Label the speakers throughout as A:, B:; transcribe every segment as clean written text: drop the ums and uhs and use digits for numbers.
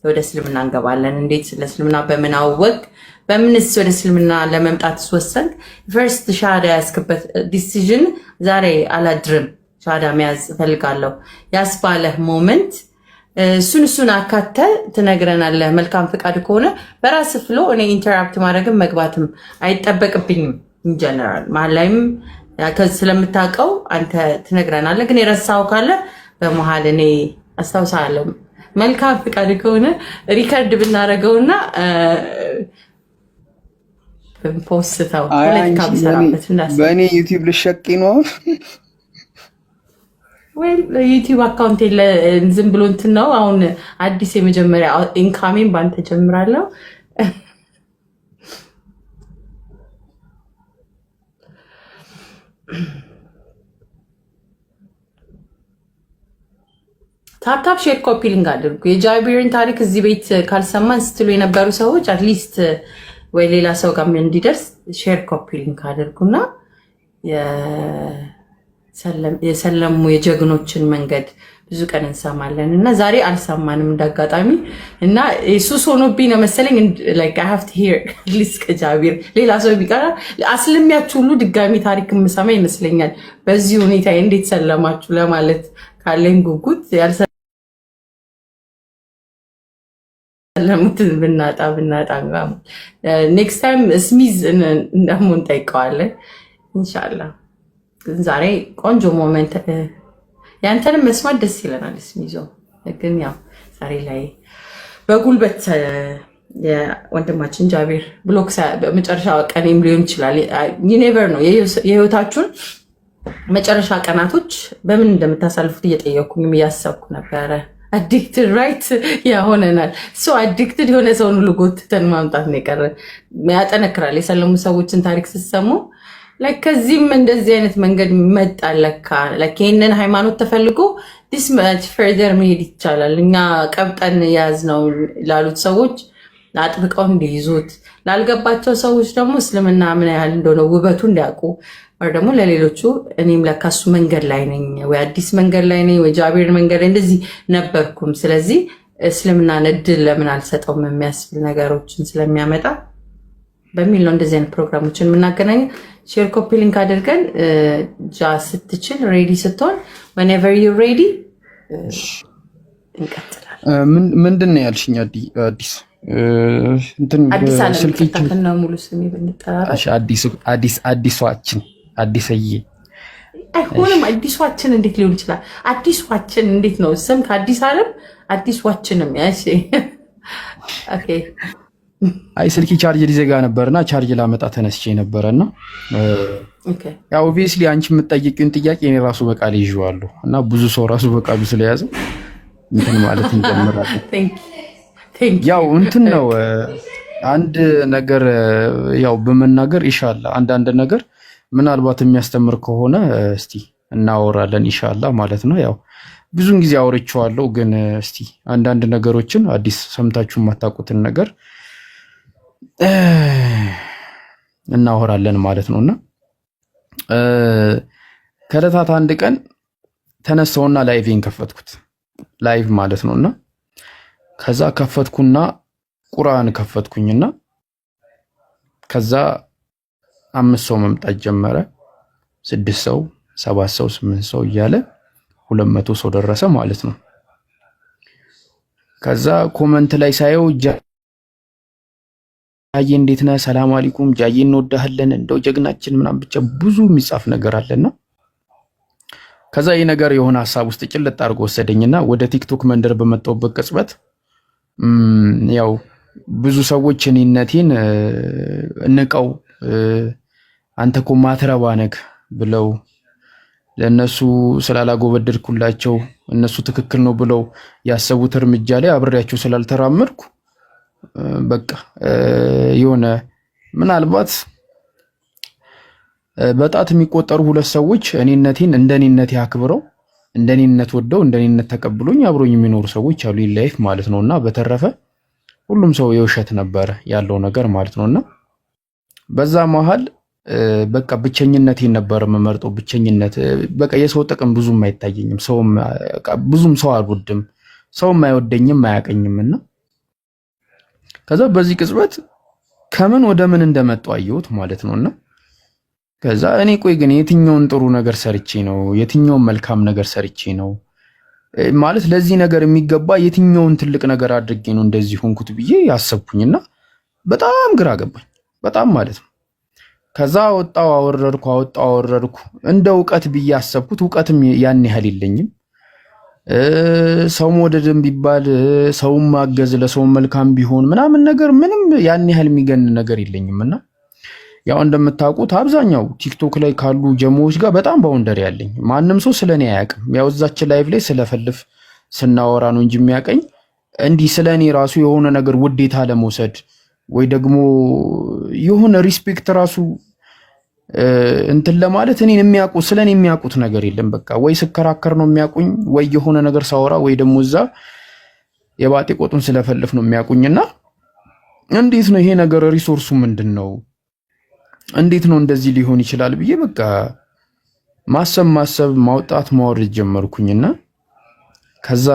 A: ወደ እስልምና እንገባለን። እንዴት ስለ እስልምና በምን አወቅ? በምንስ ወደ እስልምና ለመምጣት ወሰንክ? ፈርስት ሻሃዳ ያስክበት ዲሲዥን ዛሬ አላድርም ሻሃዳ መያዝ እፈልጋለሁ ያስባለህ ሞመንት እሱን አካተ ትነግረናለህ። መልካም ፍቃድ ከሆነ በራስ ፍሎ እኔ ኢንተራክት ማድረግም መግባትም አይጠበቅብኝም። ኢንጀነራል መሀል ላይም ስለምታውቀው አንተ ትነግረናለህ። ግን የረሳው ካለ በመሀል እኔ አስታውሳለሁ። መልካም ፍቃድ ከሆነ ሪከርድ ብናደርገውና ፖስተው ፖለቲካ ብሰራበት
B: በእኔ ዩቲዩብ ልሸቂ ነው።
A: ዩቲዩብ አካውንት ዝም ብሎ እንትን ነው። አሁን አዲስ የመጀመሪያ ኢንካሜን ባንተ ጀምራለሁ። ታፕታፕ ሼር ኮፒ ሊንክ አድርጉ። የጃቢርን ታሪክ እዚህ ቤት ካልሰማን ስትሉ የነበሩ ሰዎች አትሊስት ወይ ሌላ ሰው ጋር እንዲደርስ ሼር ኮፒ ሊንክ አድርጉና የሰለሙ የጀግኖችን መንገድ ብዙ ቀን እንሰማለን እና ዛሬ አልሰማንም እንዳጋጣሚ እና ሱስ ሆኖብኝ ነው መሰለኝ። like I have to hear ሊስ ከጃቢር ሌላ ሰው ቢቀራ አስልሚያችሁ ሁሉ ድጋሚ ታሪክ የምሰማ ይመስለኛል። በዚህ ሁኔታ እንዴት ሰለማችሁ ለማለት ካለኝ ጉጉት ያልሰለሙትን ብናጣ ኔክስት ታይም ስሚዝ እንደምን ጠይቀዋለን ኢንሻአላህ። ግን ዛሬ ቆንጆ ሞመንት ያንተንም መስማት ደስ ይለናል። ስሚዞ ግን ያው ዛሬ ላይ በጉልበት የወንድማችን ጃቢር ብሎክ በመጨረሻ ቀኔም ሊሆን ይችላል። you never know የህይወታችሁን መጨረሻ ቀናቶች በምን እንደምታሳልፉት እየጠየኩኝም እያሰብኩ ነበረ። አዲክትድ ራይት ያሆነናል። አዲክትድ የሆነ ሰውን ሁሉ ጎትተን ማምጣት ነው የቀረ። ያጠነክራል። የሰለሙ ሰዎችን ታሪክ ስትሰሙ ከዚህም እንደዚህ አይነት መንገድ መጣለካ ይህንን ሃይማኖት ተፈልጎ ዲስ መች ፈርደር መሄድ ይቻላል። እኛ ቀብጠን ያዝ ነው ላሉት ሰዎች አጥብቀው እንዲይዙት፣ ላልገባቸው ሰዎች ደግሞ እስልምና ምን ያህል እንደሆነ ውበቱ እንዲያውቁ ደግሞ ለሌሎቹ እኔም ለካሱ መንገድ ላይ ነኝ ወይ አዲስ መንገድ ላይ ነኝ ወይ ጃቢር መንገድ ላይ እንደዚህ ነበርኩም። ስለዚህ እስልምና እድል ለምን አልሰጠውም የሚያስብል ነገሮችን ስለሚያመጣ በሚል ነው እንደዚህ አይነት ፕሮግራሞችን የምናገናኘው። ሼር ኮፒ ሊንክ አድርገን ጃ ስትችል ሬዲ ስትሆን whenever you ready እንቀጥላለን።
B: ምንድን ነው ያልሽኝ? አዲስ እንትን
A: ስልክና ሙሉ ስሜ ብንጠራራ
B: አዲሷችን አዲስዬ
A: አይሆንም። አዲሷችን እንዴት ሊሆን ይችላል? አዲሷችን እንዴት ነው ስም ከአዲስ ዓለም አዲሷችንም ያሺ ኦኬ።
B: አይ ስልኪ ቻርጅ ሊዘጋ ነበርና ቻርጅ ላመጣ ተነስቼ ነበርና ያው ኦብቪየስሊ አንቺ የምትጠይቂውን ጥያቄ እኔ ራሱ በቃል ይዤዋለሁ እና ብዙ ሰው ራሱ በቃሉ ስለያዘ እንትን ማለት እንጀምራለን። ያው እንትን ነው አንድ ነገር ያው በመናገር ኢንሻአላህ አንዳንድ ነገር ምናልባት የሚያስተምር ከሆነ እስቲ እናወራለን ኢንሻአላህ ማለት ነው። ያው ብዙን ጊዜ አውርቼዋለሁ፣ ግን እስቲ አንዳንድ ነገሮችን አዲስ ሰምታችሁ የማታውቁትን ነገር እናወራለን ማለት ነውና ከለታት አንድ ቀን ተነሳውና ላይቭን ከፈትኩት ላይቭ ማለት ነውና ከዛ ከፈትኩና ቁርአን ከፈትኩኝና ከዛ 5 ሰው መምጣት ጀመረ። 6 ሰው 7 ሰው 8 ሰው እያለ 200 ሰው ደረሰ ማለት ነው። ከዛ ኮሜንት ላይ ሳየው ጃዬ እንዴት ነህ? ሰላም አለይኩም ጃዬ እንወዳለን እንደው ጀግናችን ምናምን ብቻ ብዙ የሚጻፍ ነገር አለና ከዛ ይሄ ነገር የሆነ ሐሳብ ውስጥ ጭልጥ አድርጎ ወሰደኝና ወደ ቲክቶክ መንደር በመጣሁበት ቅጽበት ያው ብዙ ሰዎች እኔነቴን እንቀው አንተ እኮ ማትረባ ነህ ብለው ለነሱ ስላላጎበደድኩላቸው እነሱ ትክክል ነው ብለው ያሰቡት እርምጃ ላይ አብሬያቸው ስላልተራመድኩ በቃ የሆነ ምናልባት በጣት የሚቆጠሩ 2 ሰዎች እኔነቴን እንደኔነት ያክብረው እንደኔነት ወደው እንደኔነት ተቀብሎኝ አብሮኝ የሚኖሩ ሰዎች አሉ ላይፍ ማለት ነውና በተረፈ ሁሉም ሰው የውሸት ነበር ያለው ነገር ማለት ነውና በዛ መሃል በቃ ብቸኝነቴን ነበር መመርጦ ብቸኝነት በቃ የሰው ጥቅም ብዙም አይታየኝም። ብዙም ሰው አልወድም፣ ሰውም አይወደኝም አያቀኝምና ከዛ በዚህ ቅጽበት ከምን ወደ ምን እንደመጣው አየሁት ማለት ነውና ከዛ እኔ ቆይ ግን የትኛውን ጥሩ ነገር ሰርቼ ነው የትኛውን መልካም ነገር ሰርቼ ነው ማለት ለዚህ ነገር የሚገባ የትኛውን ትልቅ ነገር አድርጌ ነው እንደዚህ ሆንኩት ብዬ ያሰብኩኝና በጣም ግራ ገባኝ በጣም ማለት ነው። ከዛ ወጣው አወረድኩ እንደ ዕውቀት ብዬ ያሰብኩት ዕውቀትም ያን ያህል የለኝም። ሰው መውደድም ቢባል ሰው ማገዝ ለሰው መልካም ቢሆን ምናምን ነገር ምንም ያን ያህል የሚገን ነገር የለኝምና ያው እንደምታውቁት አብዛኛው ቲክቶክ ላይ ካሉ ጀሞዎች ጋር በጣም ባውንደሪ ያለኝ ማንም ሰው ስለኔ አያውቅም። ያው እዛች ላይቭ ላይ ስለፈልፍ ስናወራ ነው እንጂ የሚያቀኝ እንዲህ ስለኔ ራሱ የሆነ ነገር ውዴታ ለመውሰድ ወይ ደግሞ የሆነ ሪስፔክት ራሱ እንትን ለማለት እኔን የሚያውቁ ስለኔ የሚያውቁት ነገር የለም። በቃ ወይ ስከራከር ነው የሚያውቁኝ ወይ የሆነ ነገር ሳወራ ወይ ደግሞ እዛ የባጤ ቆጡን ስለፈልፍ ነው የሚያውቁኝና እንዴት ነው ይሄ ነገር ሪሶርሱ ምንድነው? እንዴት ነው እንደዚህ ሊሆን ይችላል ብዬ በቃ ማሰብ ማውጣት ማውረድ ጀመርኩኝና ከዛ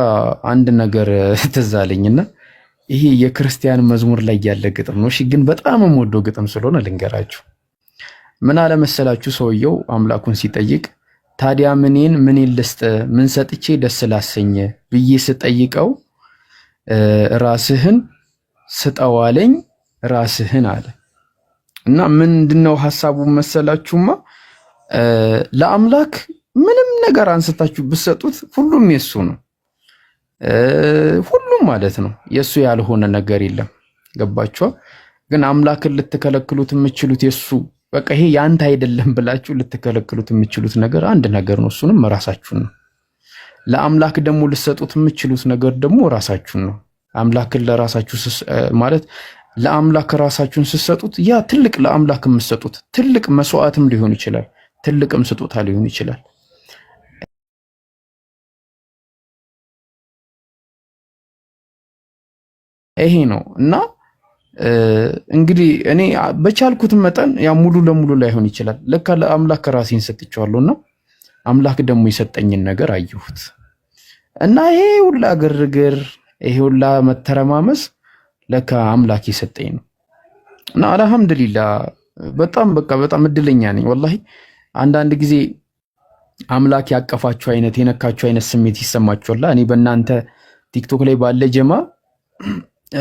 B: አንድ ነገር ትዝ አለኝና ይሄ የክርስቲያን መዝሙር ላይ ያለ ግጥም ነው። እሺ ግን በጣም የምወደው ግጥም ስለሆነ ልንገራችሁ። ምን አለ መሰላችሁ? ሰውየው አምላኩን ሲጠይቅ ታዲያ ምን ልስጥ ምን ሰጥቼ ደስ ላሰኘ ብዬ ስጠይቀው ራስህን ስጠዋለኝ ራስህን አለ። እና ምንድነው ሐሳቡ መሰላችሁማ? ለአምላክ ምንም ነገር አንስታችሁ ብትሰጡት ሁሉም የሱ ነው። ሁሉም ማለት ነው የሱ ያልሆነ ነገር የለም። ገባችሁ? ግን አምላክን ልትከለክሉት የምትችሉት የሱ በቃ ይሄ ያንተ አይደለም ብላችሁ ልትከለክሉት የምትችሉት ነገር አንድ ነገር ነው፣ እሱንም ራሳችሁን ነው። ለአምላክ ደግሞ ልትሰጡት የምትችሉት ነገር ደግሞ ራሳችሁን ነው። አምላክን ለራሳችሁ ማለት ለአምላክ ራሳችሁን ስትሰጡት ያ ትልቅ ለአምላክ የምትሰጡት ትልቅ መስዋዕትም ሊሆን ይችላል፣ ትልቅም ስጦታ ሊሆን ይችላል። ይሄ ነው እና እንግዲህ እኔ በቻልኩት መጠን ያ ሙሉ ለሙሉ ላይሆን ይችላል። ለካ ለአምላክ ራሴን ሰጥቼዋለሁና አምላክ ደግሞ የሰጠኝን ነገር አየሁት እና ይሄ ሁላ ግርግር ይሄ ሁላ መተረማመስ ለካ አምላክ የሰጠኝ ነው እና አልሐምዱሊላህ በጣም እድለኛ ነኝ ወላሂ። አንዳንድ ጊዜ አምላክ ያቀፋችሁ አይነት የነካችሁ አይነት ስሜት ይሰማችኋል። እኔ በእናንተ ቲክቶክ ላይ ባለ ጀማ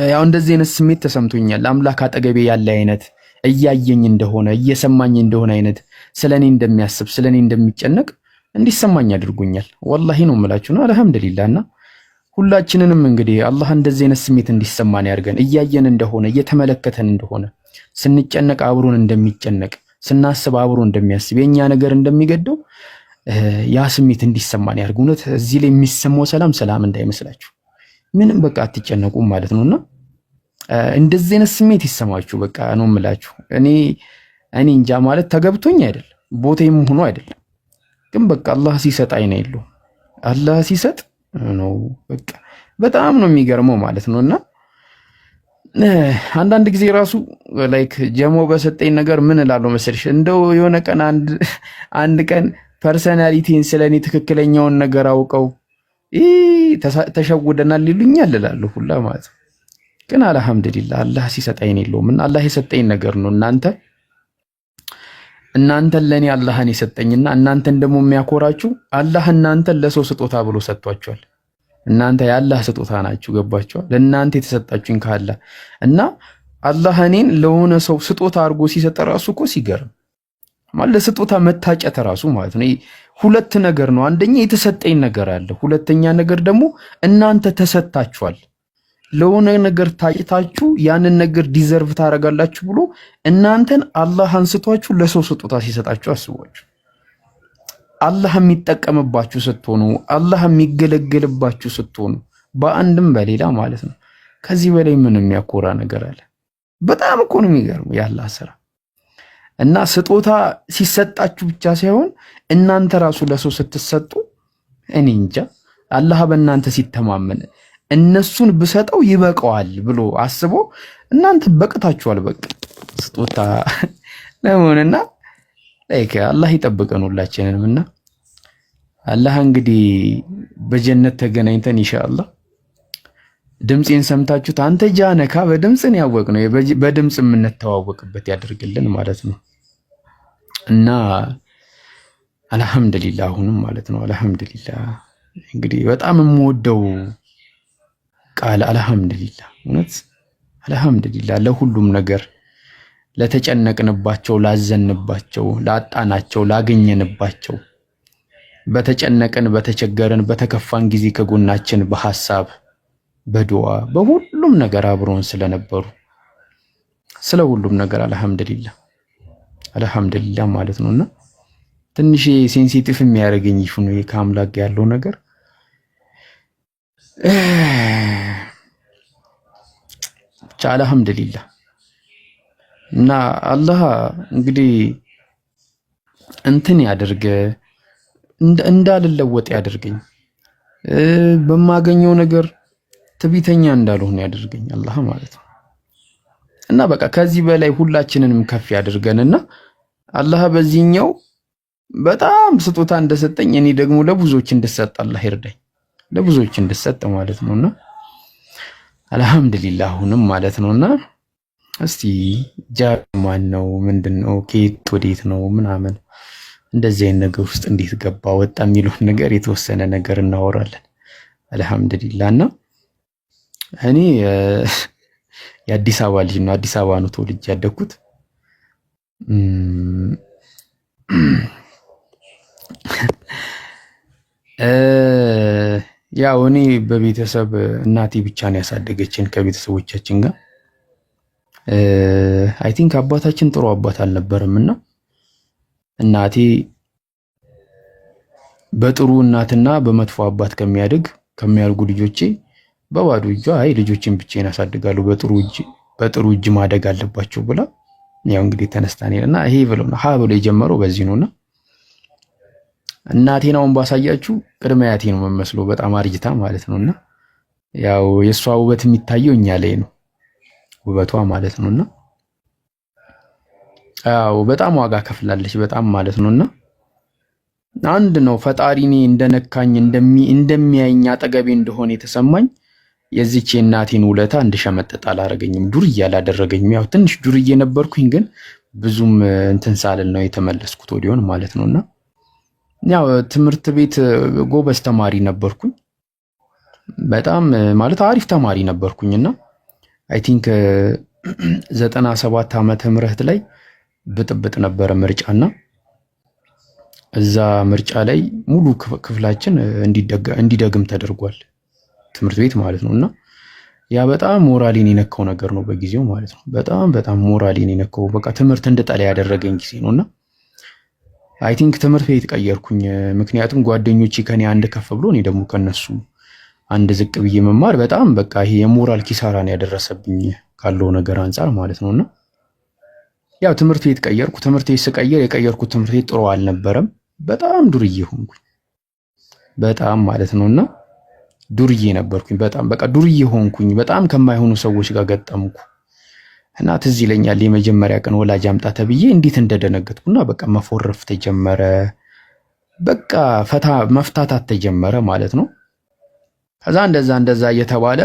B: ያው እንደዚህ አይነት ስሜት ተሰምቶኛል። አምላክ አጠገቤ ያለ አይነት እያየኝ እንደሆነ እየሰማኝ እንደሆነ አይነት ስለኔ እንደሚያስብ ስለኔ እንደሚጨነቅ እንዲሰማኝ አድርጎኛል። ወላሂ ነው የምላችሁና አልሐምዱሊላህ። እና ሁላችንንም እንግዲህ አላህ እንደዚህ አይነት ስሜት እንዲሰማን ያርገን። እያየን እንደሆነ እየተመለከተን እንደሆነ ስንጨነቅ አብሮን እንደሚጨነቅ ስናስብ አብሮ እንደሚያስብ የኛ ነገር እንደሚገደው ያ ስሜት እንዲሰማን ያርግ። እውነት እዚህ ላይ የሚሰማው ሰላም እንዳይመስላችሁ ምንም በቃ አትጨነቁም ማለት ነውና እንደዚህ አይነት ስሜት ይሰማችሁ በቃ ነው የምላችሁ። እኔ እንጃ ማለት ተገብቶኝ አይደለም ቦቴም ሆኖ አይደለም፣ ግን በቃ አላህ ሲሰጥ አይነ የለው አላህ ሲሰጥ ነው በቃ በጣም ነው የሚገርመው ማለት ነውና አንዳንድ ጊዜ ራሱ ላይክ ጀሞ በሰጠኝ ነገር ምን እላለሁ መሰልሽ፣ እንደው የሆነ ቀን አንድ ቀን ፐርሰናሊቲን ስለኔ ትክክለኛውን ነገር አውቀው ተሸውደናል ይሉኛል እላለሁ ሁላ ማለት ነው። ግን አልሐምዱሊላህ አላህ ሲሰጠኝ የለውም እና አላህ የሰጠኝ ነገር ነው። እናንተን ለኔ አላህን የሰጠኝና እናንተን ደግሞ የሚያኮራችሁ አላህ እናንተን ለሰው ስጦታ ብሎ ሰጥቷቸዋል። እናንተ የአላህ ስጦታ ናችሁ። ገባችኋል? ለእናንተ የተሰጣችሁኝ ካለ እና አላህ እኔን ለሆነ ሰው ስጦታ አድርጎ ሲሰጥ ራሱ እኮ ሲገርም ማለት ለስጦታ መታጨት ራሱ ማለት ነው። ሁለት ነገር ነው። አንደኛ የተሰጠኝ ነገር አለ፣ ሁለተኛ ነገር ደግሞ እናንተ ተሰጣችኋል። ለሆነ ነገር ታጭታችሁ ያንን ነገር ዲዘርቭ ታደርጋላችሁ ብሎ እናንተን አላህ አንስቷችሁ ለሰው ስጦታ ሲሰጣችሁ አስቧችሁ። አላህ የሚጠቀምባችሁ ስትሆኑ፣ አላህ የሚገለገልባችሁ ስትሆኑ በአንድም በሌላ ማለት ነው። ከዚህ በላይ ምን የሚያኮራ ነገር አለ? በጣም እኮ ነው የሚገርመው የአላህ ስራ እና ስጦታ ሲሰጣችሁ ብቻ ሳይሆን እናንተ ራሱ ለሰው ስትሰጡ እኔ እንጃ አላህ በእናንተ ሲተማመን እነሱን ብሰጠው ይበቃዋል ብሎ አስቦ እናንተ በቅታችኋል። በቃ ስጦታ ለመሆንና አላህ ይጠብቀን ሁላችንንም እና አላህ እንግዲህ በጀነት ተገናኝተን ኢንሻአላህ ድምፄን ሰምታችሁት አንተ ጃነካ በድምፅን ያወቅ ነው በድምፅ የምንተዋወቅበት ያደርግልን ማለት ነው። እና አልሐምዱሊላህ አሁንም ማለት ነው አልሐምዱሊላህ እንግዲህ በጣም የምወደው ቃል አልሐምዱሊላህ እውነት አልሐምዱሊላህ ለሁሉም ነገር ለተጨነቅንባቸው፣ ላዘንባቸው፣ ላጣናቸው፣ ላገኘንባቸው በተጨነቅን፣ በተቸገርን፣ በተከፋን ጊዜ ከጎናችን በሐሳብ በዱዓ በሁሉም ነገር አብረውን ስለነበሩ ስለ ሁሉም ነገር አልሐምዱሊላህ አልሐምዱሊላህ ማለት ነውና ትንሽ ሴንሲቲቭ የሚያደርገኝ ይሁን ከአምላክ ጋር ያለው ነገር ብቻ አልሐምዱሊላህ። እና አላህ እንግዲህ እንትን ያድርገ እንዳልለወጥ ያድርገኝ በማገኘው ነገር ትዕቢተኛ እንዳልሆን ያድርገኝ አላህ ማለት ነው። እና በቃ ከዚህ በላይ ሁላችንንም ከፍ ያድርገንና አላህ በዚህኛው በጣም ስጦታ እንደሰጠኝ እኔ ደግሞ ለብዙዎች እንድሰጥ አላህ ይርዳኝ፣ ለብዙዎች እንድሰጥ ማለት ነውና አልሐምዱሊላህ አሁንም ማለት ነውና እስቲ ጃማን ነው ምንድነው ከየት ወዴት ነው ምናምን እንደዚህ አይነት ነገር ውስጥ እንዴት ገባ ወጣ የሚሉት ነገር የተወሰነ ነገር እናወራለን። አልሐምዱሊላህና እኔ የአዲስ አበባ ልጅ ነው፣ አዲስ አበባ ነው ተወልጄ ያደግኩት። ያው እኔ በቤተሰብ እናቴ ብቻ ነው ያሳደገችን ከቤተሰቦቻችን ጋር። አይ ቲንክ አባታችን ጥሩ አባት አልነበረምና እናቴ በጥሩ እናትና በመጥፎ አባት ከሚያድጉ ልጆቼ በባዶ እጇ አይ ልጆችን ብቻዬን አሳድጋለሁ በጥሩ እጅ ማደግ አለባቸው ብላ ያው እንግዲህ ተነስታኔና ይሄ ብለው ሀ ብሎ የጀመረው በዚህ ነውና እናቴን አሁን ባሳያችሁ ቅድመ አያቴ ነው የምመስለው በጣም አርጅታ ማለት ነውና ያው የሷ ውበት የሚታየው እኛ ላይ ነው ውበቷ ማለት ነውና ያው በጣም ዋጋ ከፍላለች በጣም ማለት ነውና አንድ ነው ፈጣሪ እኔ እንደነካኝ እንደሚያየኝ አጠገቤ እንደሆነ የተሰማኝ የዚች እናቴን ውለታ እንድሸመጥጥ አላረገኝም፣ ዱርዬ አላደረገኝም። ያው ትንሽ ዱርዬ ነበርኩኝ ግን ብዙም እንትን ሳልል ነው የተመለስኩት ወዲያውን ማለት ነውና ያው ትምህርት ቤት ጎበዝ ተማሪ ነበርኩኝ በጣም ማለት አሪፍ ተማሪ ነበርኩኝና አይ ቲንክ 97 ዓመተ ምህረት ላይ ብጥብጥ ነበረ ምርጫና እዛ ምርጫ ላይ ሙሉ ክፍላችን እንዲደግም ተደርጓል ትምህርት ቤት ማለት ነውና ያ በጣም ሞራሊን የነካው ነገር ነው በጊዜው ማለት ነው። በጣም ሞራሊን የነካው በቃ ትምህርት እንድጠላ ያደረገኝ ጊዜ ነውና አይ ቲንክ ትምህርት ቤት ቀየርኩኝ። ምክንያቱም ጓደኞቼ ከኔ አንድ ከፍ ብሎ እኔ ደግሞ ከነሱ አንድ ዝቅ ብዬ መማር በጣም በቃ ይሄ የሞራል ኪሳራን ያደረሰብኝ ካለው ነገር አንፃር ማለት ነውና ያው ትምህርት ቤት ቀየርኩ። ትምህርት ቤት ስቀየር የቀየርኩት ትምህርት ቤት ጥሩ አልነበረም። በጣም ዱርዬ ሆንኩኝ በጣም ማለት ነውና ዱርዬ ነበርኩኝ በጣም በቃ ዱርዬ ሆንኩኝ። በጣም ከማይሆኑ ሰዎች ጋር ገጠምኩ እና ትዝ ይለኛል የመጀመሪያ ቀን ወላጅ አምጣ ተብዬ እንዴት እንደደነገጥኩና በቃ መፎረፍ ተጀመረ። በቃ መፍታታት ተጀመረ ማለት ነው። ከዛ እንደዛ እየተባለ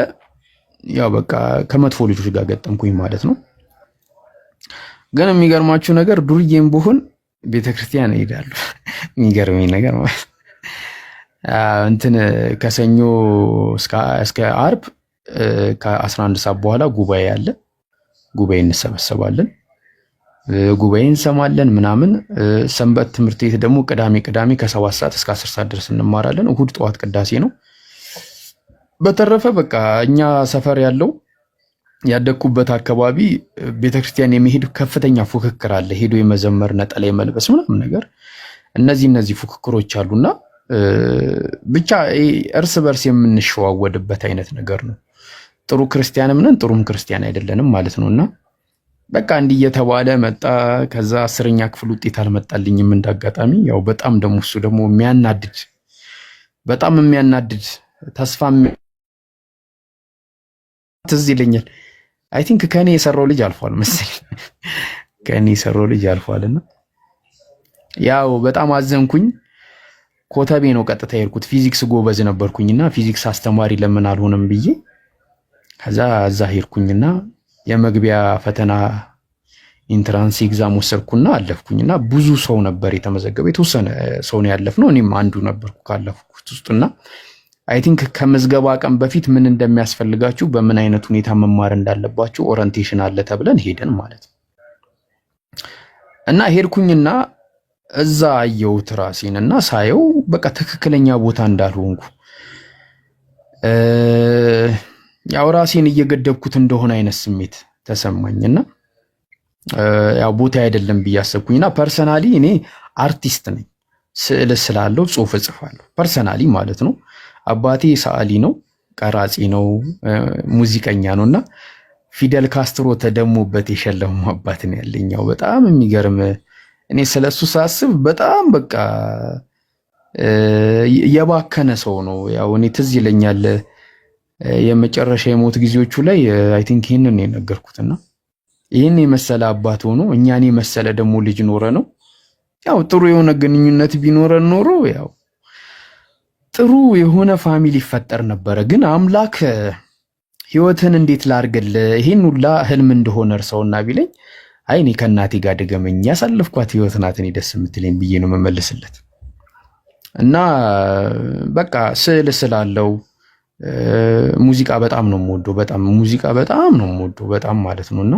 B: ያው በቃ ከመጥፎ ልጆች ጋር ገጠምኩኝ ማለት ነው። ግን የሚገርማችሁ ነገር ዱርዬም ብሆን ቤተክርስቲያን እሄዳለሁ። የሚገርመኝ ነገር ማለት እንትን ከሰኞ እስከ አርብ ከ11 ሰዓት በኋላ ጉባኤ አለ። ጉባኤ እንሰበሰባለን፣ ጉባኤ እንሰማለን ምናምን። ሰንበት ትምህርት ቤት ደግሞ ቅዳሜ ከ7 ሰዓት እስከ 10 ሰዓት ድረስ እንማራለን። እሁድ ጠዋት ቅዳሴ ነው። በተረፈ በቃ እኛ ሰፈር ያለው ያደኩበት አካባቢ ቤተክርስቲያን የሚሄድ ከፍተኛ ፉክክር አለ። ሄዶ የመዘመር ነጠላ የመልበስ ምናምን ነገር እነዚህ ፉክክሮች አሉና ብቻ እርስ በርስ የምንሸዋወድበት አይነት ነገር ነው። ጥሩ ክርስቲያንም ነን ጥሩም ክርስቲያን አይደለንም ማለት ነውና በቃ እንዲህ እየተባለ መጣ። ከዛ 10ኛ ክፍል ውጤት አልመጣልኝም እንዳጋጣሚ። ያው በጣም ደግሞ እሱ ደግሞ የሚያናድድ ተስፋ ትዝ ይለኛል። አይ ቲንክ ከኔ የሰራው ልጅ አልፏል መሰለኝ ከኔ የሰራው ልጅ አልፏልና ያው በጣም አዘንኩኝ። ኮተቤ ነው ቀጥታ የሄድኩት። ፊዚክስ ጎበዝ ነበርኩኝና ፊዚክስ አስተማሪ ለምን አልሆነም ብዬ ከዛ እዛ ሄድኩኝና የመግቢያ ፈተና ኢንትራንስ ኤግዛም ወሰድኩና አለፍኩኝና ብዙ ሰው ነበር የተመዘገበ። የተወሰነ ሰው ነው ያለፍነው። እኔም አንዱ ነበርኩ ካለፍኩት ውስጥና አይ ቲንክ ከምዝገባ ቀን በፊት ምን እንደሚያስፈልጋችሁ በምን አይነት ሁኔታ መማር እንዳለባችሁ ኦሪንቴሽን አለ ተብለን ሄደን ማለት ነው። እና ሄድኩኝና እዛ አየሁት ራሴንና ሳየው በቃ ትክክለኛ ቦታ እንዳልሆንኩ ያው ራሴን እየገደብኩት እንደሆነ አይነት ስሜት ተሰማኝና ያው ቦታ አይደለም ብዬ አሰብኩኝና ፐርሰናሊ እኔ አርቲስት ነኝ። ስዕል ስላለው ጽሁፍ እጽፋለሁ ፐርሰናሊ ማለት ነው። አባቴ ሰዓሊ ነው፣ ቀራጺ ነው፣ ሙዚቀኛ ነውና ፊደል ካስትሮ ተደሞበት የሸለሙ አባት ነው ያለኝ። ያው በጣም የሚገርም እኔ ስለሱ ሳስብ በጣም በቃ የባከነ ሰው ነው። ያው እኔ ትዝ ይለኛል የመጨረሻ የሞት ጊዜዎቹ ላይ አይ ቲንክ ይሄንን ነው የነገርኩትና ይሄን የመሰለ አባት ሆኖ እኛን የመሰለ ደግሞ ልጅ ኖረ ነው። ያው ጥሩ የሆነ ግንኙነት ቢኖረን ኖሮ ያው ጥሩ የሆነ ፋሚሊ ይፈጠር ነበረ። ግን አምላክ ህይወትን እንዴት ላርግል ይሄን ሁላ ህልም እንደሆነ እርሰውና ቢለኝ አይ እኔ ከእናቴ ጋር ደገመኝ ያሳለፍኳት ህይወት ናት እኔ ደስ የምትለኝ ብዬ ነው መመለስለት። እና በቃ ስዕል ስላለው ሙዚቃ በጣም ነው የምወደው፣ በጣም ሙዚቃ በጣም ነው የምወደው በጣም ማለት ነውና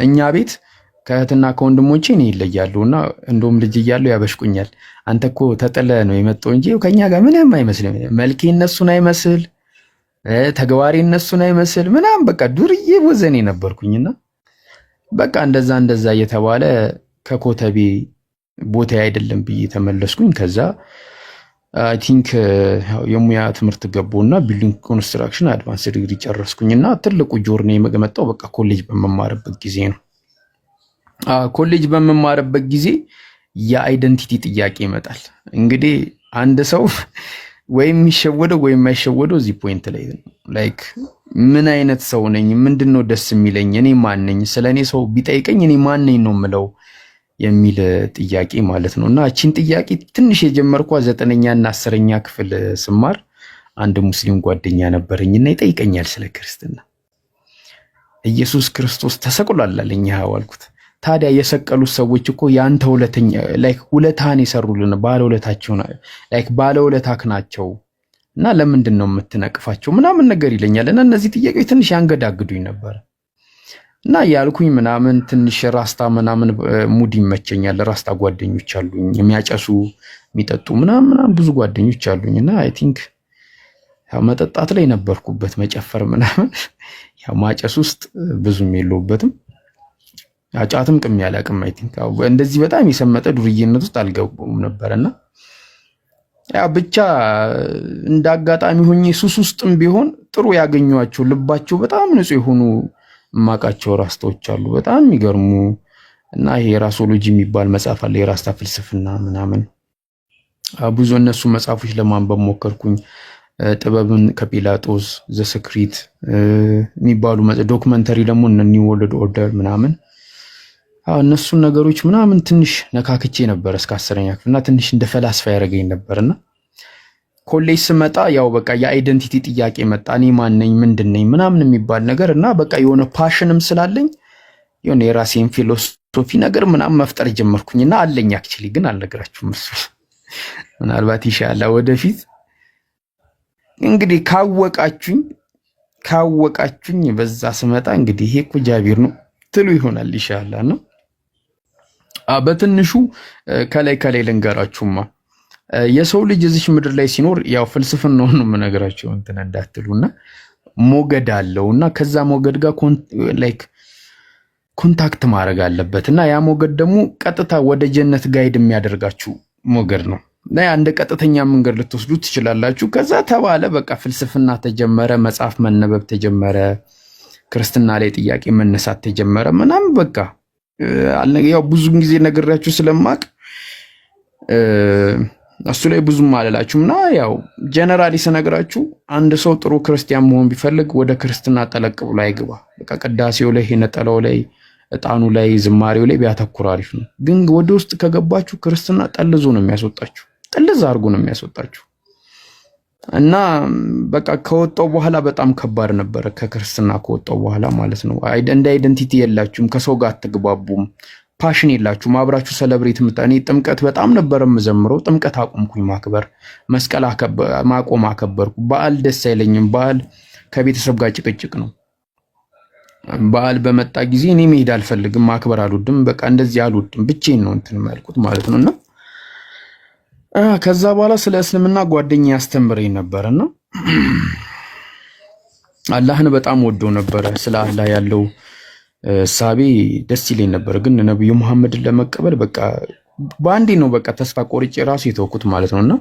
B: እኛ ቤት ከእህትና ከወንድሞቼ እኔ ይለያሉና እንደውም ልጅ እያለሁ ያበሽቁኛል። አንተ እኮ ተጥለህ ነው የመጣው እንጂ ከኛ ጋር ምንም አይመስልም፣ መልኬ እነሱን አይመስል፣ ተግባሬ እነሱን አይመስል ምናምን በቃ ዱርዬ ወዘኔ ነበርኩኝና በቃ እንደዛ እየተባለ ከኮተቤ ቦታ አይደለም ብዬ ተመለስኩኝ። ከዛ አይ ቲንክ የሙያ ትምህርት ገባሁና ቢልዲንግ ኮንስትራክሽን አድቫንስ ዲግሪ ጨረስኩኝና ትልቁ ጆርኒ የመጣው በቃ ኮሌጅ በመማርበት ጊዜ ነው። ኮሌጅ በመማርበት ጊዜ የአይደንቲቲ ጥያቄ ይመጣል። እንግዲህ አንድ ሰው ወይም የሚሸወደው ወይም የማይሸወደው እዚህ ፖይንት ላይ ነው። ላይክ ምን አይነት ሰው ነኝ? ምንድነው ደስ የሚለኝ? እኔ ማን ነኝ? ስለኔ ሰው ቢጠይቀኝ እኔ ማን ነኝ ነው የምለው የሚል ጥያቄ ማለት ነው። እና እቺን ጥያቄ ትንሽ የጀመርኳት 9ኛ እና 10ኛ ክፍል ስማር አንድ ሙስሊም ጓደኛ ነበረኝና ይጠይቀኛል ስለ ክርስትና። ኢየሱስ ክርስቶስ ተሰቅሏል አለኝ። አልኩት ታዲያ የሰቀሉት ሰዎች እኮ ያንተ ሁለተኛ ላይክ ሁለታን የሰሩልን ባለውለታቸው ላይክ ባለውለታክ ናቸው እና ለምንድን ነው የምትነቅፋቸው ምናምን ነገር ይለኛል። እና እነዚህ ጥያቄዎች ትንሽ ያንገዳግዱኝ ነበር እና ያልኩኝ ምናምን ትንሽ ራስታ ምናምን ሙድ ይመቸኛል። ራስታ ጓደኞች አሉኝ የሚያጨሱ የሚጠጡ ምናምን ብዙ ጓደኞች አሉኝ እና አይ ቲንክ ያው መጠጣት ላይ ነበርኩበት መጨፈር ምናምን ያው ማጨስ ውስጥ ብዙም የለውበትም። አጫትም ቅም ያላቅም አይ ቲንክ እንደዚህ በጣም የሰመጠ ዱርዬነት ውስጥ አልገቡም ነበርና ያ ብቻ እንዳጋጣሚ ሆኜ ሱስ ውስጥም ቢሆን ጥሩ ያገኟቸው ልባቸው በጣም ንጹህ የሆኑ ማቃቸው ራስታዎች አሉ በጣም የሚገርሙ። እና ይሄ ራሶሎጂ የሚባል መጽሐፍ አለ የራስታ ፍልስፍና ምናምን ብዙ እነሱ መጽሐፎች ለማንበብ ሞከርኩኝ። ጥበብን ከጲላጦስ ዘ ሰክሪት የሚባሉ ዶክመንተሪ ደግሞ ኒው ወርልድ ኦርደር ምናምን እነሱን ነገሮች ምናምን ትንሽ ነካክቼ ነበር እስከ 10ኛ ክፍልና ትንሽ እንደ ፈላስፋ ያደረገኝ ነበርና ኮሌጅ ስመጣ ያው በቃ የአይደንቲቲ ጥያቄ መጣ። እኔ ማን ነኝ ምንድን ነኝ ምናምን የሚባል ነገር እና በቃ የሆነ ፓሽንም ስላለኝ የሆነ የራሴን ፊሎሶፊ ነገር ምናምን መፍጠር ጀመርኩኝና አለኝ። አክቹሊ ግን አልነግራችሁም እሱ ምናልባት ኢንሻአላህ ወደፊት እንግዲህ ካወቃችሁኝ በዛ ስመጣ እንግዲህ ይሄ እኮ ጃቢር ነው ትሉ ይሆናል ኢንሻአላህ ነው። በትንሹ ከላይ ልንገራችሁማ የሰው ልጅ እዚህ ምድር ላይ ሲኖር ያው ፍልስፍናውን ነው የምነግራችሁ እንትን እንዳትሉና ሞገድ አለውና ከዛ ሞገድ ጋር ላይክ ኮንታክት ማድረግ አለበትና ያ ሞገድ ደግሞ ቀጥታ ወደ ጀነት ጋይድ የሚያደርጋችሁ ሞገድ ነው። እና አንድ ቀጥተኛ መንገድ ልትወስዱ ትችላላችሁ። ከዛ ተባለ በቃ ፍልስፍና ተጀመረ፣ መጽሐፍ መነበብ ተጀመረ፣ ክርስትና ላይ ጥያቄ መነሳት ተጀመረ ምናምን በቃ ያው ብዙ ጊዜ ነግራችሁ ስለማቅ እሱ ላይ ብዙም አልላችሁምና ያው ጀነራሊ ስነግራችሁ አንድ ሰው ጥሩ ክርስቲያን መሆን ቢፈልግ ወደ ክርስትና ጠለቅ ብሎ አይግባ። በቃ ቅዳሴው ላይ ነጠላው ላይ እጣኑ ላይ ዝማሬው ላይ ቢያተኩር አሪፍ ነው። ግን ወደ ውስጥ ከገባችሁ ክርስትና ጠልዞ ነው የሚያስወጣችሁ፣ ጥልዝ አድርጎ ነው የሚያስወጣችሁ። እና በቃ ከወጣው በኋላ በጣም ከባድ ነበረ። ከክርስትና ከወጣው በኋላ ማለት ነው። እንደ አይደንቲቲ የላችሁም፣ ከሰው ጋር አትግባቡም፣ ፓሽን የላችሁም፣ አብራችሁ ሰለብሬት እኔ ጥምቀት በጣም ነበር የምዘምረው። ጥምቀት አቆምኩኝ ማክበር፣ መስቀል ማቆም አከበርኩ። በዓል ደስ አይለኝም። በዓል ከቤተሰብ ጋር ጭቅጭቅ ነው። በዓል በመጣ ጊዜ እኔ መሄድ አልፈልግም፣ ማክበር አልወድም። በቃ እንደዚህ አልወድም፣ ብቻዬን ነው እንትን የማልኩት ማለት ነውና ከዛ በኋላ ስለ እስልምና ጓደኛ ያስተምረኝ ነበርና አላህን በጣም ወዶ ነበረ። ስለ አላህ ያለው እሳቤ ደስ ይለኝ ነበር። ግን ነብዩ መሐመድን ለመቀበል በቃ በአንዴ ነው በቃ ተስፋ ቆርጬ ራሱ የተወኩት ማለት ነውና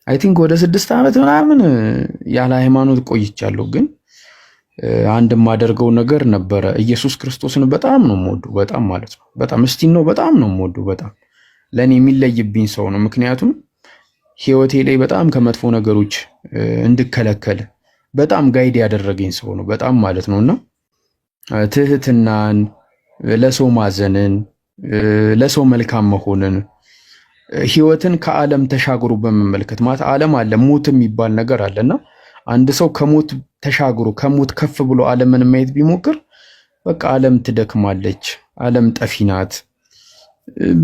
B: አይ ቲንክ ወደ 6 ዓመት ምናምን ያለ ሃይማኖት ቆይቻለሁ። ግን አንድ የማደርገው ነገር ነበረ። ኢየሱስ ክርስቶስን በጣም ነው የምወደው፣ በጣም ማለት ነው። በጣም እስቲን ነው በጣም ነው የምወደው። በጣም ለኔ የሚለይብኝ ሰው ነው። ምክንያቱም ህይወቴ ላይ በጣም ከመጥፎ ነገሮች እንድከለከል በጣም ጋይድ ያደረገኝ ሰው ነው። በጣም ማለት ነውና ትህትናን፣ ለሰው ማዘንን፣ ለሰው መልካም መሆንን፣ ህይወትን ከዓለም ተሻግሮ በመመልከት ማለት ዓለም አለ፣ ሞት የሚባል ነገር አለና አንድ ሰው ከሞት ተሻግሮ ከሞት ከፍ ብሎ ዓለምን ማየት ቢሞክር በቃ ዓለም ትደክማለች፣ ዓለም ጠፊ ናት።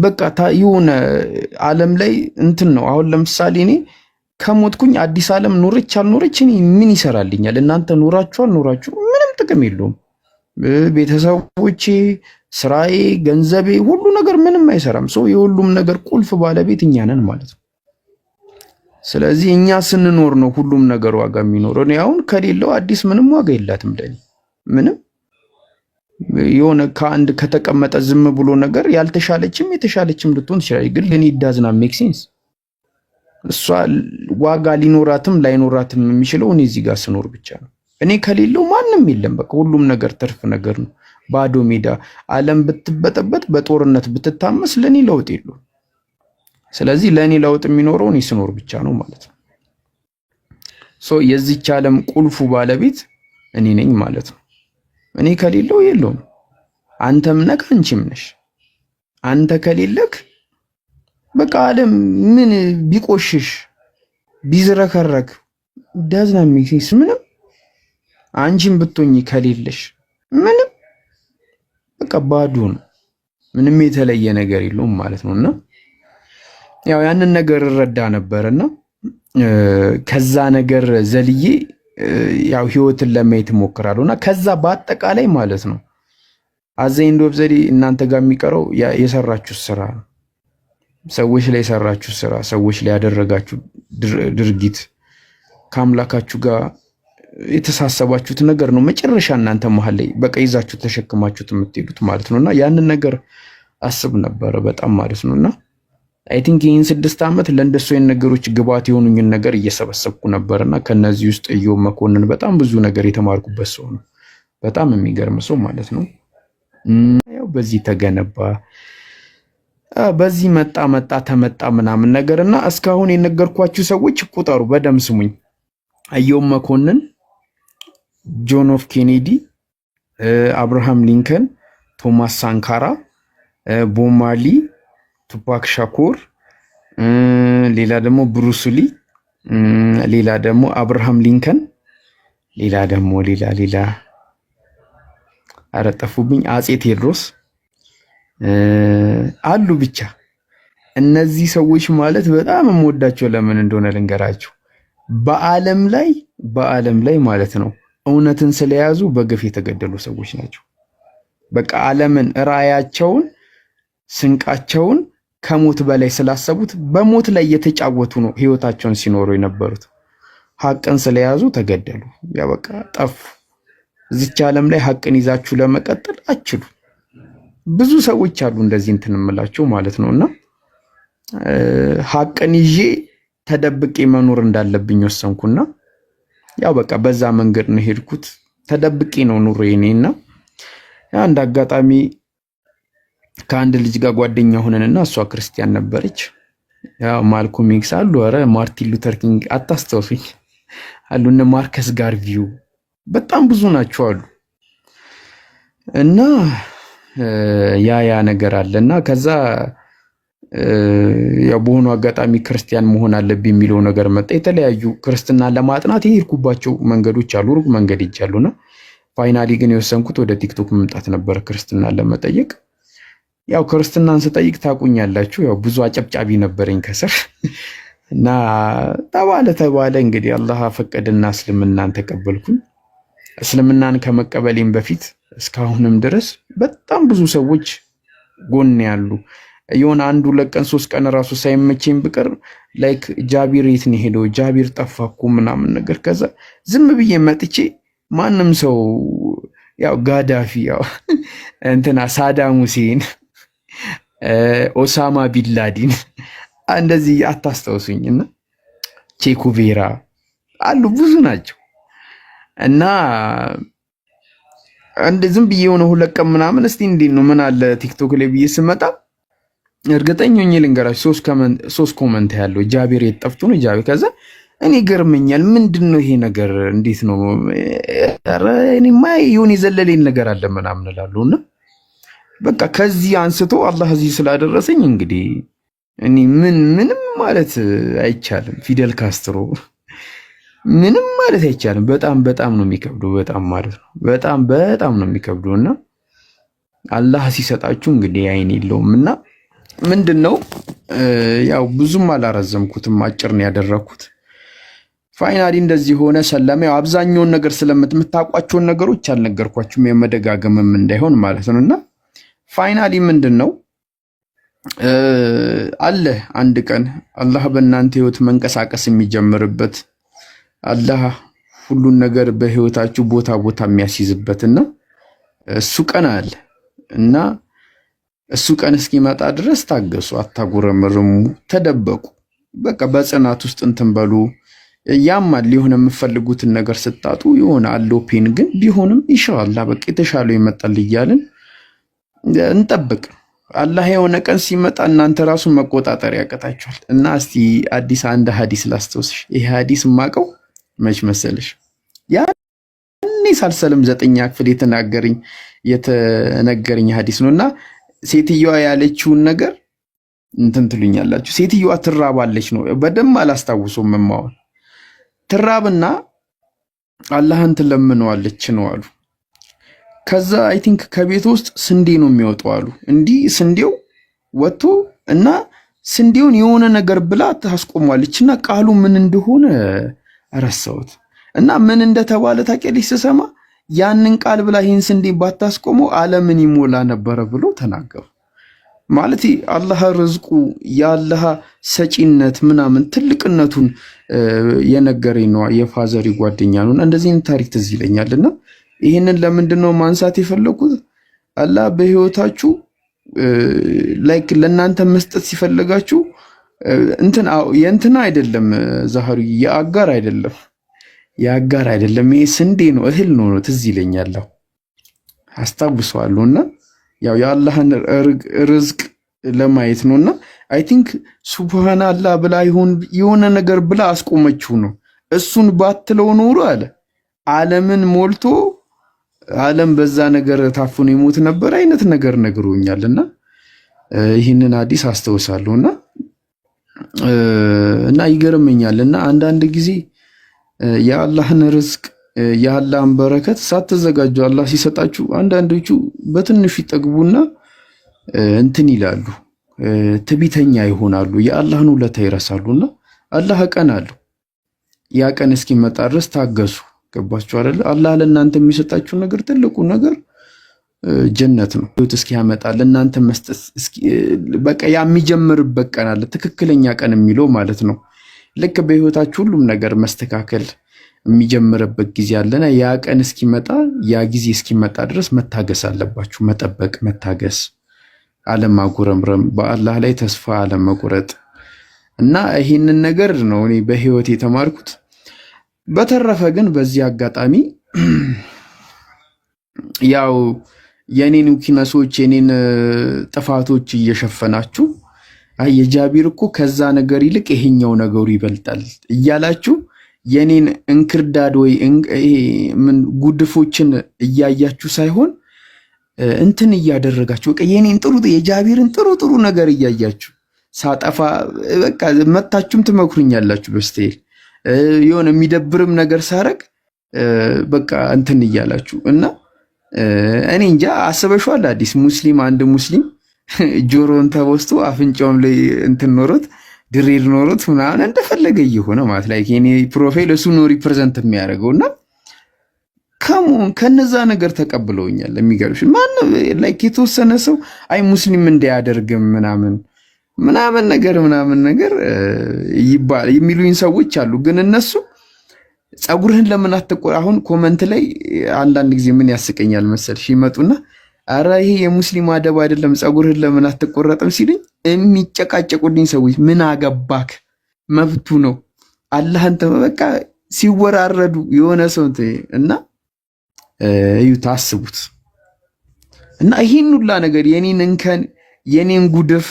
B: በቃ የሆነ ዓለም ላይ እንትን ነው። አሁን ለምሳሌ እኔ ከሞትኩኝ አዲስ ዓለም ኖረች አልኖረች እኔ ምን ይሰራልኛል? እናንተ ኖራችሁ አልኖራችሁ ምንም ጥቅም የለውም። ቤተሰቦቼ፣ ስራዬ፣ ገንዘቤ፣ ሁሉ ነገር ምንም አይሰራም። ሰው የሁሉም ነገር ቁልፍ ባለቤት እኛ ነን ማለት ነው። ስለዚህ እኛ ስንኖር ነው ሁሉም ነገር ዋጋ የሚኖረው። እኔ አሁን ከሌለው አዲስ ምንም ዋጋ የላትም ለኔ ምንም። የሆነ ከአንድ ከተቀመጠ ዝም ብሎ ነገር ያልተሻለችም የተሻለችም ልትሆን ትችላለች። ግን ለኔ ዳዝና ሜክ ሴንስ። እሷ ዋጋ ሊኖራትም ላይኖራትም የሚችለው እኔ እዚህ ጋር ስኖር ብቻ ነው። እኔ ከሌለው ማንም የለም። በቃ ሁሉም ነገር ትርፍ ነገር ነው፣ ባዶ ሜዳ። ዓለም ብትበጠበጥ በጦርነት ብትታመስ ለኔ ለውጥ የለውም። ስለዚህ ለኔ ለውጥ የሚኖረው እኔ ስኖር ብቻ ነው ማለት ነው። የዚች ዓለም ቁልፉ ባለቤት እኔ ነኝ ማለት ነው። እኔ ከሌለው የለውም። አንተም ነህ አንቺም ነሽ። አንተ ከሌለክ በቃ ዓለም ምን ቢቆሽሽ ቢዝረከረክ ዳዝና ሚክስ ምንም። አንቺም ብትሆኚ ከሌለሽ ምንም በቃ ባዶ ነው። ምንም የተለየ ነገር የለውም ማለት ነውና ያው ያንን ነገር እረዳ ነበርና ከዛ ነገር ዘልዬ ያው ህይወትን ለማየት እሞክራለሁና ከዛ በአጠቃላይ ማለት ነው አዘይንዶ በዘዲ እናንተ ጋር የሚቀረው የሰራችሁ ስራ፣ ሰዎች ላይ የሰራችሁ ስራ፣ ሰዎች ላይ ያደረጋችሁ ድርጊት፣ ከአምላካችሁ ጋር የተሳሰባችሁት ነገር ነው መጨረሻ እናንተ መሀል ላይ በቃ ይዛችሁ ተሸክማችሁት የምትሄዱት ማለት ነውና ያንን ነገር አስብ ነበር በጣም ማለት ነውና አይ ቲንክ ይህን 6 ዓመት ለእንደሱ አይነት ነገሮች ግባት የሆኑኝን ነገር እየሰበሰብኩ ነበርና ከነዚህ ውስጥ ኢዮብ መኮንን በጣም ብዙ ነገር የተማርኩበት ሰው ነው። በጣም የሚገርም ሰው ማለት ነው። ያው በዚህ ተገነባ፣ በዚህ መጣ ተመጣ ምናምን ነገርና እስካሁን የነገርኳችሁ ሰዎች ቁጠሩ፣ በደም ስሙኝ። ኢዮብ መኮንን፣ ጆን ኤፍ ኬኔዲ፣ አብርሃም ሊንከን፣ ቶማስ ሳንካራ፣ ቦብ ማርሊ፣ ቱፓክ ሻኩር፣ ሌላ ደግሞ ብሩስ ሊ፣ ሌላ ደግሞ አብርሃም ሊንከን፣ ሌላ ደግሞ ሌላ አረጠፉብኝ አጼ ቴዎድሮስ አሉ። ብቻ እነዚህ ሰዎች ማለት በጣም የምወዳቸው ለምን እንደሆነ ልንገራችሁ። በዓለም ላይ ማለት ነው እውነትን ስለያዙ በግፍ የተገደሉ ሰዎች ናቸው። በቃ ዓለምን ራያቸውን ስንቃቸውን ከሞት በላይ ስላሰቡት በሞት ላይ የተጫወቱ ነው ህይወታቸውን ሲኖሩ የነበሩት። ሐቅን ስለያዙ ተገደሉ። ያ በቃ ጠፉ። እዚች ዓለም ላይ ሐቅን ይዛችሁ ለመቀጠል አችሉ። ብዙ ሰዎች አሉ እንደዚህ እንትን እምላቸው ማለት ነውና ሐቅን ይዤ ተደብቄ መኖር እንዳለብኝ ወሰንኩና ያው በቃ በዛ መንገድ ነው ሄድኩት። ተደብቄ ነው ኑሮዬ እኔና አንድ አጋጣሚ ከአንድ ልጅ ጋር ጓደኛ ሆነንና እሷ ክርስቲያን ነበረች። ያው ማልኮም ኤክስ አሉ፣ ኧረ ማርቲን ሉተር ኪንግ አታስተውሱኝ አሉ፣ እነ ማርከስ ጋርቪው በጣም ብዙ ናቸው አሉ። እና ያ ነገር አለና ከዛ ያው በሆነ አጋጣሚ ክርስቲያን መሆን አለብኝ የሚለው ነገር መጣ። የተለያዩ ክርስትናን ለማጥናት የሄድኩባቸው መንገዶች አሉ፣ ሩቅ መንገድ ይቻሉና ፋይናሊ ግን የወሰንኩት ወደ ቲክቶክ መምጣት ነበር ክርስትናን ለመጠየቅ። ያው ክርስትናን ስጠይቅ ታቁኛላችሁ፣ ያው ብዙ አጨብጫቢ ነበረኝ ከስር እና ተባለ እንግዲህ አላህ ፈቀደና እስልምናን ተቀበልኩኝ። እስልምናን ከመቀበሌም በፊት እስካሁንም ድረስ በጣም ብዙ ሰዎች ጎን ያሉ የሆነ 1 2 ቀን 3 ቀን ራሱ ሳይመቸኝ ብቀር ላይክ ጃቢር የት ነው ሄደው ጃቢር ጠፋኩ ምናምን ነገር ከዛ ዝም ብዬ መጥቼ ማንም ሰው ያው ጋዳፊ ያው እንትና ሳዳም ሁሴን ኦሳማ ቢንላዲን እንደዚህ አታስታውሱኝና ቼኩቬራ አሉ ብዙ ናቸው እና እንደ ዝም ብዬ የሆነ 2 ቀን ምናምን እስቲ እንዴት ነው ምን አለ ቲክቶክ ላይ ብዬ ስመጣ እርግጠኛ ነኝ ልንገራችሁ 3 ኮመንት ያለው ጃቢር የጠፍቶ ነው ጃቢር ከዛ እኔ ገርመኛል ምንድነው ይሄ ነገር እንዴት ነው ኧረ እኔማ ይሁን የዘለለኝ ነገር አለ ምናምን እላለሁና በቃ ከዚህ አንስቶ አላህ እዚህ ስላደረሰኝ እንግዲህ እኔ ምንም ማለት አይቻልም። ፊደል ካስትሮ ምንም ማለት አይቻልም። በጣም ነው የሚከብደው በጣም ማለት ነው በጣም ነው የሚከብደውና አላህ ሲሰጣችሁ እንግዲህ አይን የለውምና ምንድነው ያው ብዙም አላረዘምኩትም አጭር ነው ያደረኩት። ፋይናሊ እንደዚህ ሆነ ሰለመ። ያው አብዛኛውን ነገር ስለምታውቋቸውን ነገሮች አልነገርኳችሁም የመደጋገምም እንዳይሆን ማለት ነውና ፋይናሊ ምንድነው አለ አንድ ቀን አላህ በእናንተ ህይወት መንቀሳቀስ የሚጀምርበት አላህ ሁሉን ነገር በህይወታችሁ ቦታ የሚያስይዝበትና እሱ ቀን አለ እና እሱ ቀን እስኪመጣ ድረስ ታገሱ፣ አታጉረምርሙ፣ ተደበቁ። በቃ በጽናት ውስጥ እንትን በሉ። ያማል ሊሆን የምፈልጉትን ነገር ስታጡ ይሆን አለው ፔን ግን ቢሆንም ኢንሻአላህ በቃ የተሻለው ይመጣል እያልን እንጠብቅ። አላህ የሆነ ቀን ሲመጣ እናንተ ራሱ መቆጣጠር ያቀታችኋል። እና እስቲ አዲስ አንድ ሐዲስ ላስተውስሽ። ይሄ ሐዲስ ማቀው መች መሰለሽ ያኔ ሳልሰልም 9ኛ ክፍል የተነገረኝ ሐዲስ ነውና ሴትዮዋ ያለችውን ነገር እንትን ትሉኛላችሁ። ሴትዮዋ ትራባለች ነው በደም አላስታውሰውም መማውን ትራብና አላህን ትለምነዋለች ነው አሉ። ከዛ አይ ቲንክ ከቤት ውስጥ ስንዴ ነው የሚወጣው አሉ። እንዲህ ስንዴው ወጥቶ እና ስንዴውን የሆነ ነገር ብላ ታስቆሟለችና ቃሉ ምን እንደሆነ ረሳሁት እና ምን እንደተባለ ታውቂያለሽ? ስሰማ ያንን ቃል ብላ ይህን ስንዴ ባታስቆመው ዓለምን ይሞላ ነበረ ብሎ ተናገሩ። ማለት አላህ ርዝቁ የአላህ ሰጪነት ምናምን ትልቅነቱን የነገረኝ ነው። የፋዘሪ ጓደኛ ነው። እንደዚህ ታሪክ ትዝ ይለኛልና ይህንን ለምንድነው ማንሳት የፈለኩት? አላህ በህይወታችሁ ላይክ ለእናንተ መስጠት ሲፈልጋችሁ የእንትና አይደለም ዛህሩ የአጋር አይደለም ይሄ ስንዴ ነው እህል ነው ትዝ ይለኛል አስታውሰዋለሁና ያው የአላህን ርዝቅ ለማየት ነውና አይ ቲንክ ሱብሃንአላህ ብላ የሆነ ነገር ብላ አስቆመችው ነው። እሱን ባትለው ኖሮ አለ ዓለምን ሞልቶ ዓለም በዛ ነገር ታፍኖ ይሞት ነበር አይነት ነገር ነግሮኛልና ይህንን ሐዲስ አስተውሳለሁና እና ይገርመኛልና አንዳንድ ጊዜ የአላህን ርዝቅ የአላህን በረከት ሳትዘጋጁ አላህ ሲሰጣችሁ አንዳንዶቹ በትንሹ ይጠግቡና እንትን ይላሉ፣ ትቢተኛ ይሆናሉ፣ የአላህን ውለታ ይረሳሉና አላህ ቀን አለው። ያ ቀን እስኪመጣ ድረስ ታገሱ። ገባችሁ አይደል? አላህ ለእናንተ የሚሰጣችሁ ነገር ትልቁ ነገር ጀነት ነው። ህይወት እስኪያመጣ ለእናንተ መስጠት በቃ ያ የሚጀምርበት ቀን አለ፣ ትክክለኛ ቀን የሚለው ማለት ነው። ልክ በህይወታችሁ ሁሉም ነገር መስተካከል የሚጀምርበት ጊዜ አለና ያ ቀን እስኪመጣ ያ ጊዜ እስኪመጣ ድረስ መታገስ አለባችሁ። መጠበቅ፣ መታገስ፣ አለማጉረምረም፣ በአላህ ላይ ተስፋ አለመቁረጥ እና ይህንን ነገር ነው እኔ በህይወት የተማርኩት። በተረፈ ግን በዚህ አጋጣሚ ያው የኔን ዊክነሶች የኔን ጥፋቶች እየሸፈናችሁ የጃቢር እኮ ከዛ ነገር ይልቅ ይሄኛው ነገሩ ይበልጣል እያላችሁ የኔን እንክርዳድ ወይ ምን ጉድፎችን እያያችሁ ሳይሆን እንትን እያደረጋችሁ በቃ የኔን የጃቢርን ጥሩ ነገር እያያችሁ ሳጠፋ በቃ መታችሁም ትመክሩኛላችሁ በስቴል የሆነ የሚደብርም ነገር ሳረግ በቃ እንትን እያላችሁ እና እኔ እንጃ አስበሽዋል። አዲስ ሙስሊም አንድ ሙስሊም ጆሮን ተወስቶ አፍንጫውም ላይ እንትን ኖሮት ድሬድ ኖሮት ምናምን እንደፈለገ እየሆነ ማለት ላይ የኔ ፕሮፋይል እሱ ነው ሪፕሬዘንት የሚያደርገውና ከሞን ከነዛ ነገር ተቀብለውኛል። የሚገርምሽ ማን ላይክ የተወሰነ ሰው አይ ሙስሊም እንዳያደርግም ምናምን ነገር ይባል የሚሉኝ ሰዎች አሉ። ግን እነሱ ጸጉርህን ለምን አትቆር አሁን ኮመንት ላይ አንዳንድ ጊዜ ምን ያስቀኛል መሰልሽ ይመጡና አረ ይሄ የሙስሊም አደብ አይደለም ጸጉርህን ለምን አትቆረጥም ሲልኝ የሚጨቃጨቁልኝ ሰዎች ምን አገባክ መብቱ ነው አላህን በቃ ሲወራረዱ የሆነ ሰው እና እዩ ታስቡት እና ይሄን ሁላ ነገር የኔን እንከን የኔን ጉድፍ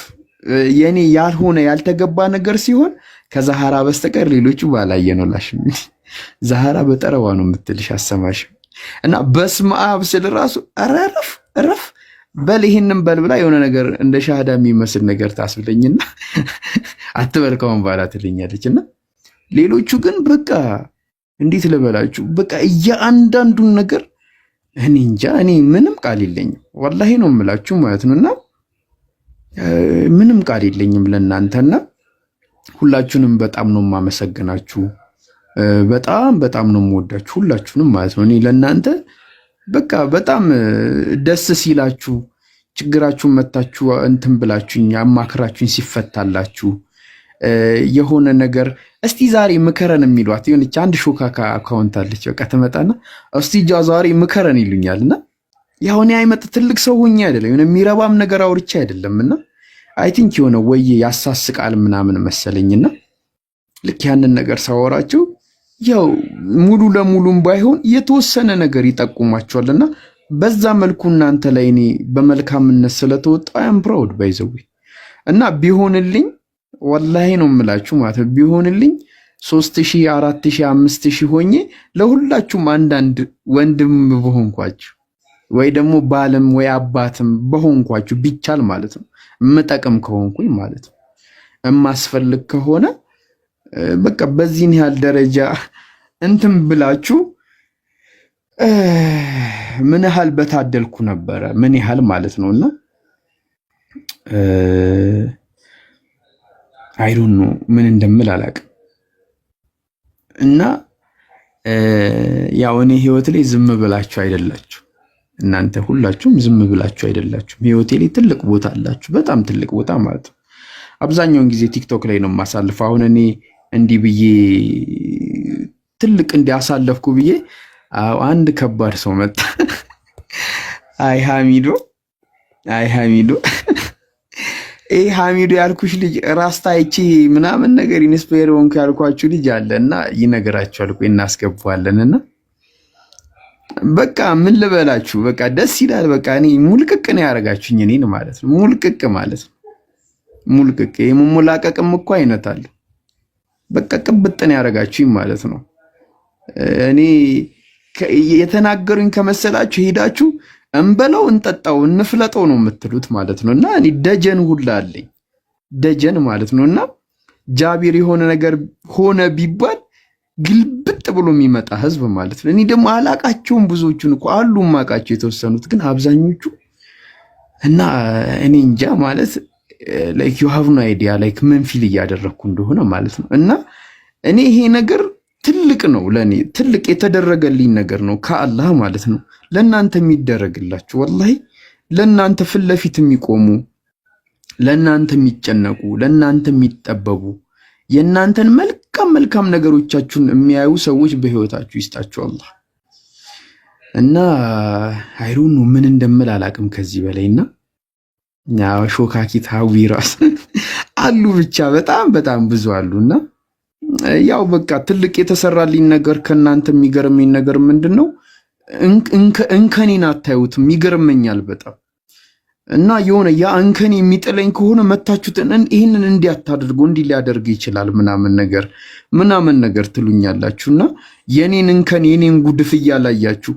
B: የኔ ያልሆነ ያልተገባ ነገር ሲሆን ከዛሃራ በስተቀር ሌሎቹ ባላየ ነው ላሽ ዛሃራ በጠረዋ ነው የምትልሽ አሰማሽ እና በስመ አብ ስል ራሱ ረፍ በል ይሄንን በል ብላ የሆነ ነገር እንደ ሻሃዳ የሚመስል ነገር ታስብለኝና አትበልከውን ባላ ትልኛለችና ሌሎቹ ግን በቃ እንዴት ልበላችሁ በቃ እያንዳንዱን ነገር እኔ እንጃ እኔ ምንም ቃል የለኝም ወላሂ ነው የምላችሁ ማለት ነውና ምንም ቃል የለኝም ለእናንተና ሁላችሁንም በጣም ነው የማመሰግናችሁ በጣም ነው የምወዳችሁ ሁላችሁንም ማለት ነው። እኔ ለእናንተ በቃ በጣም ደስ ሲላችሁ ችግራችሁን መታችሁ እንትን ብላችሁኝ አማክራችሁኝ ሲፈታላችሁ የሆነ ነገር እስቲ ዛሬ ምከረን የሚሏት የሆነች አንድ ሾካካ አካውንት አለች። በቃ ትመጣና እስቲ ዛሬ ምከረን ይሉኛልና ያው እኔ አይመጥ ትልቅ ሰው ሆኜ አይደለም የሆነ የሚረባም ነገር አውርቼ አይደለምና አይ ቲንክ የሆነ ወይ ያሳስቃል ምናምን መሰለኝና ልክ ያንን ነገር ሳወራቸው ያው ሙሉ ለሙሉም ባይሆን የተወሰነ ነገር ይጠቁማቸዋልና በዛ መልኩ እናንተ ላይ እኔ በመልካምነት ስለተወጣ አም ፕራውድ ባይዘው እና ቢሆንልኝ ወላሂ ነው የምላችሁ ማለት ነው ቢሆንልኝ 3000 4000 5000 ሆኜ ለሁላችሁም አንዳንድ ወንድም በሆንኳችሁ ወይ ደግሞ ባለም ወይ አባትም በሆንኳችሁ ቢቻል ማለት ነው መጠቀም ከሆንኩኝ ማለት ነው እማስፈልግ ከሆነ በቃ በዚህን ያህል ደረጃ እንትን ብላችሁ ምን ያህል በታደልኩ ነበረ ምን ያህል ማለት ነውና አይ ዶንት ኖ ምን እንደምል አላውቅም። እና ያው እኔ ህይወት ላይ ዝም ብላችሁ አይደላችሁ እናንተ ሁላችሁም ዝም ብላችሁ አይደላችሁም። ህይወቴ ላይ ትልቅ ቦታ አላችሁ በጣም ትልቅ ቦታ ማለት ነው። አብዛኛውን ጊዜ ቲክቶክ ላይ ነው የማሳልፈው። አሁን እኔ እንዲህ ብዬ ትልቅ እንዲያሳለፍኩ ብዬ አንድ ከባድ ሰው መጣ። አይ ሐሚዶ ሐሚዶ ያልኩሽ ልጅ ራስታይቺ ምናምን ነገር ኢንስፓየር ሆንኩ ያልኳችሁ ልጅ አለና ይነግራችኋል እኮ እናስገባዋለንና በቃ ምን ልበላችሁ በቃ ደስ ይላል። በቃ እኔ ሙልቅቅ ነው ያረጋችሁኝ እኔን ማለት ነው። ሙልቅቅ ማለት ነው ሙልቅቅ የሙላቀቅም እኮ አይነት አለ። በቃ ቅብጥ ነው ያረጋችሁኝ ማለት ነው። እኔ የተናገሩኝ ከመሰላችሁ ሄዳችሁ እንበለው እንጠጣው እንፍለጠው ነው የምትሉት ማለት ነውና እኔ ደጀን ሁላ አለኝ ደጀን ማለት ነውና ጃቢር የሆነ ነገር ሆነ ቢባል ግልብጥ ብሎ የሚመጣ ህዝብ ማለት ነው። እኔ ደግሞ አላቃቸውም ብዙዎቹን እኮ አሉ ማቃቸው የተወሰኑት ግን አብዛኞቹ እና እኔ እንጃ ማለት ላይክ ዩ ሃቭ ኖ አይዲያ ላይክ ምን ፊል እያደረኩ እንደሆነ ማለት ነው። እና እኔ ይሄ ነገር ትልቅ ነው ለኔ ትልቅ የተደረገልኝ ነገር ነው ከአላህ ማለት ነው። ለእናንተ የሚደረግላችሁ ወላሂ ለእናንተ ፊት ለፊት የሚቆሙ ለእናንተ የሚጨነቁ ለእናንተ የሚጠበቡ የእናንተን መልካም ነገሮቻችሁን የሚያዩ ሰዎች በህይወታችሁ ይስጣችሁ አላህ። እና አይ ዶንት ኖ ምን እንደምል አላቅም ከዚህ በላይና ያው ሾካኪት ሀዊ ራስ አሉ ብቻ በጣም ብዙ አሉና ያው በቃ ትልቅ የተሰራልኝ ነገር ከናንተ የሚገርመኝ ነገር ምንድነው እንከኔን አታዩትም። ይገርመኛል በጣም እና የሆነ ያ እንከን የሚጥለኝ ከሆነ መታችሁትን ይህንን እንዲያታደርጉ እንዲህ ሊያደርግ ይችላል ምናምን ነገር ትሉኛላችሁና የኔን እንከን የኔን ጉድፍ እያላያችሁ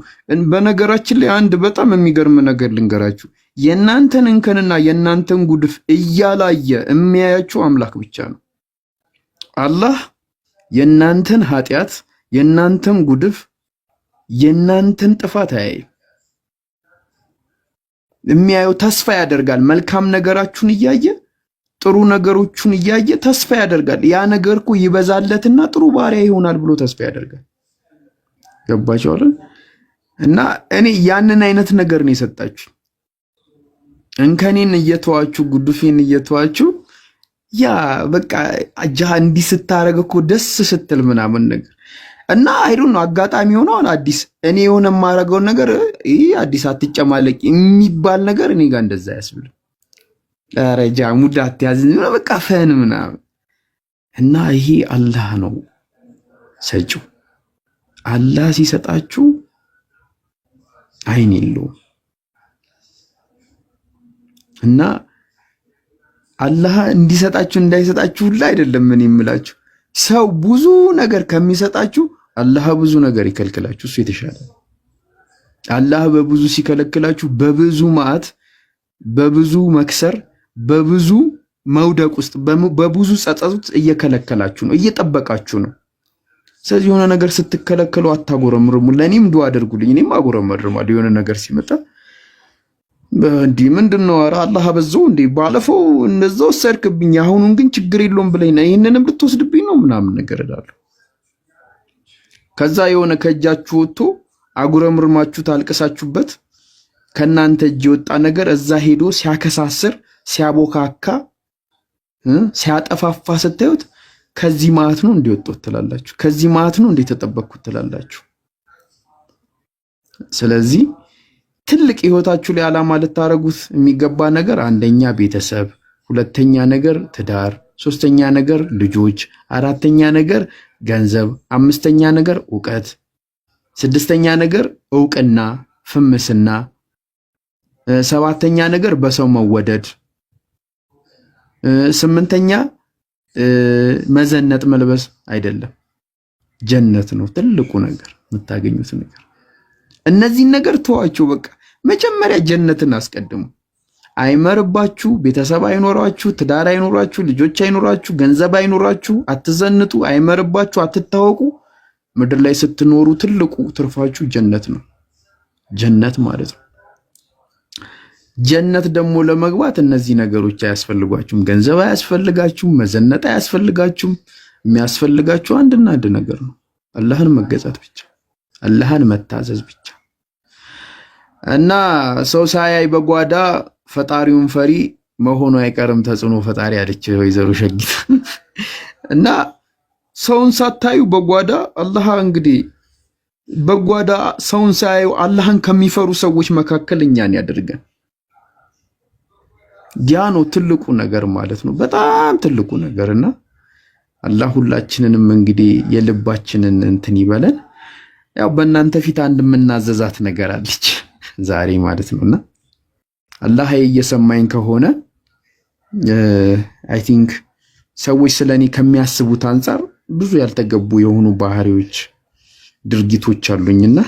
B: በነገራችን ላይ አንድ በጣም የሚገርም ነገር ልንገራችሁ። የእናንተን እንከንና የእናንተን ጉድፍ እያላየ የሚያያችሁ አምላክ ብቻ ነው። አላህ የእናንተን ኃጢአት፣ የእናንተን ጉድፍ፣ የእናንተን ጥፋት አያይም። የሚያየው ተስፋ ያደርጋል። መልካም ነገራችሁን እያየ ጥሩ ነገሮቹን እያየ ተስፋ ያደርጋል። ያ ነገር እኮ ይበዛለትና ጥሩ ባሪያ ይሆናል ብሎ ተስፋ ያደርጋል። ገባችሁ አይደል? እና እኔ ያንን አይነት ነገር ነው የሰጣችሁ። እንከኔን እየተዋችሁ ጉዱፌን እየተዋችሁ ያ በቃ አጃ እንዲህ ስታረግ እኮ ደስ ስትል ምናምን ነገር እና አይዶን ነው አጋጣሚ ሆኖ አዲስ እኔ የሆነ የማረገውን ነገር አዲስ አትጨማለቅ የሚባል ነገር እኔ ጋር እንደዛ ያስብል ደረጃ ሙዳት ያዝኝ በቃ ፈን ምናምን እና ይሄ አላህ ነው ሰጪው። አላህ ሲሰጣችሁ አይን የለውም እና አላህ እንዲሰጣችሁ እንዳይሰጣችሁ ሁላ አይደለም ምን ይምላችሁ። ሰው ብዙ ነገር ከሚሰጣችሁ አላህ ብዙ ነገር ይከልክላችሁ፣ እሱ የተሻለ። አላህ በብዙ ሲከለክላችሁ በብዙ ማዕት፣ በብዙ መክሰር፣ በብዙ መውደቅ ውስጥ በብዙ ጸጸት እየከለከላችሁ ነው፣ እየጠበቃችሁ ነው። ስለዚህ የሆነ ነገር ስትከለከሉ አታጎረምርሙ። ለኔም ዱአ አድርጉልኝ፣ እኔም አጎረምርማለሁ የሆነ ነገር ሲመጣ እንዴ ምንድነው? ኧረ አላህ አበዛው እንዴ ባለፈው እንደዛው ሰርክብኝ፣ አሁኑን ግን ችግር የለውም ብለኝ ነው ይሄንንም ልትወስድብኝ ነው ምናምን ነገር እላለሁ። ከዛ የሆነ ከእጃችሁ ወጥቶ አጉረምርማችሁ ታልቀሳችሁበት ከናንተ እጅ የወጣ ነገር እዛ ሄዶ ሲያከሳስር ሲያቦካካ ሲያጠፋፋ ስታዩት ከዚህ ማዕት ነው እንዲወጣው ትላላችሁ፣ ከዚህ ማዕት ነው እንደተጠበቅኩት ትላላችሁ። ስለዚህ ትልቅ ህይወታችሁ ላይ ዓላማ ልታረጉት የሚገባ ነገር አንደኛ ቤተሰብ፣ ሁለተኛ ነገር ትዳር፣ ሶስተኛ ነገር ልጆች፣ አራተኛ ነገር ገንዘብ፣ አምስተኛ ነገር ዕውቀት፣ ስድስተኛ ነገር ዕውቅና ፍምስና፣ ሰባተኛ ነገር በሰው መወደድ፣ ስምንተኛ መዘነጥ መልበስ አይደለም፣ ጀነት ነው ትልቁ ነገር የምታገኙት ነገር። እነዚህን ነገር ተዋችሁ። በቃ መጀመሪያ ጀነትን አስቀድሙ። አይመርባችሁ፣ ቤተሰብ አይኖራችሁ፣ ትዳር አይኖራችሁ፣ ልጆች አይኖራችሁ፣ ገንዘብ አይኖራችሁ፣ አትዘንጡ፣ አይመርባችሁ፣ አትታወቁ። ምድር ላይ ስትኖሩ ትልቁ ትርፋችሁ ጀነት ነው። ጀነት ማለት ነው። ጀነት ደግሞ ለመግባት እነዚህ ነገሮች አያስፈልጓችሁም። ገንዘብ አያስፈልጋችሁም፣ መዘነጥ አያስፈልጋችሁም። የሚያስፈልጋችሁ አንድና አንድ ነገር ነው፣ አላህን መገዛት ብቻ፣ አላህን መታዘዝ ብቻ። እና ሰው ሳያይ በጓዳ ፈጣሪውን ፈሪ መሆኑ አይቀርም ተጽዕኖ ፈጣሪ አለች ወይዘሮ ሸጊት። እና ሰውን ሳታዩ በጓዳ አላህ እንግዲህ በጓዳ ሰውን ሳያዩ አላህን ከሚፈሩ ሰዎች መካከል እኛን ያደርገን። ያ ነው ትልቁ ነገር ማለት ነው፣ በጣም ትልቁ ነገርና አላህ ሁላችንንም እንግዲህ የልባችንን እንትን ይበለን። ያው በእናንተ ፊት አንድ የምናዘዛት ነገር አለች ዛሬ ማለት ነውና አላህ እየሰማኝ ከሆነ አይ ቲንክ ሰዎች ስለኔ ከሚያስቡት አንፃር ብዙ ያልተገቡ የሆኑ ባህሪዎች፣ ድርጊቶች አሉኝና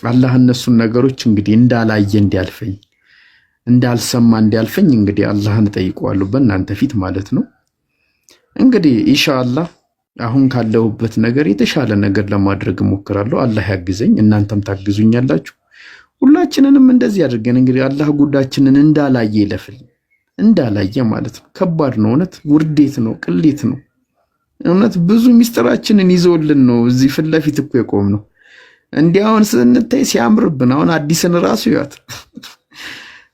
B: አላህ እነሱን ነገሮች እንግዲህ እንዳላየ እንዲያልፈኝ፣ እንዳልሰማ እንዲያልፈኝ እንግዲህ አላህን እጠይቀዋለሁ በእናንተ ፊት ማለት ነው። እንግዲህ ኢንሻአላህ አሁን ካለሁበት ነገር የተሻለ ነገር ለማድረግ እሞክራለሁ። አላህ ያግዘኝ፣ እናንተም ታግዙኛላችሁ። ሁላችንንም እንደዚህ አድርገን እንግዲህ አላህ ጉዳችንን እንዳላየ ይለፍል። እንዳላየ ማለት ነው። ከባድ ነው እውነት፣ ውርዴት ነው፣ ቅሌት ነው እውነት። ብዙ ሚስጥራችንን ይዘውልን ነው እዚህ ፊት ለፊት እኮ የቆም ነው። እንዲያውን ስንታይ ሲያምርብን አሁን አዲስን ራሱ ይዋት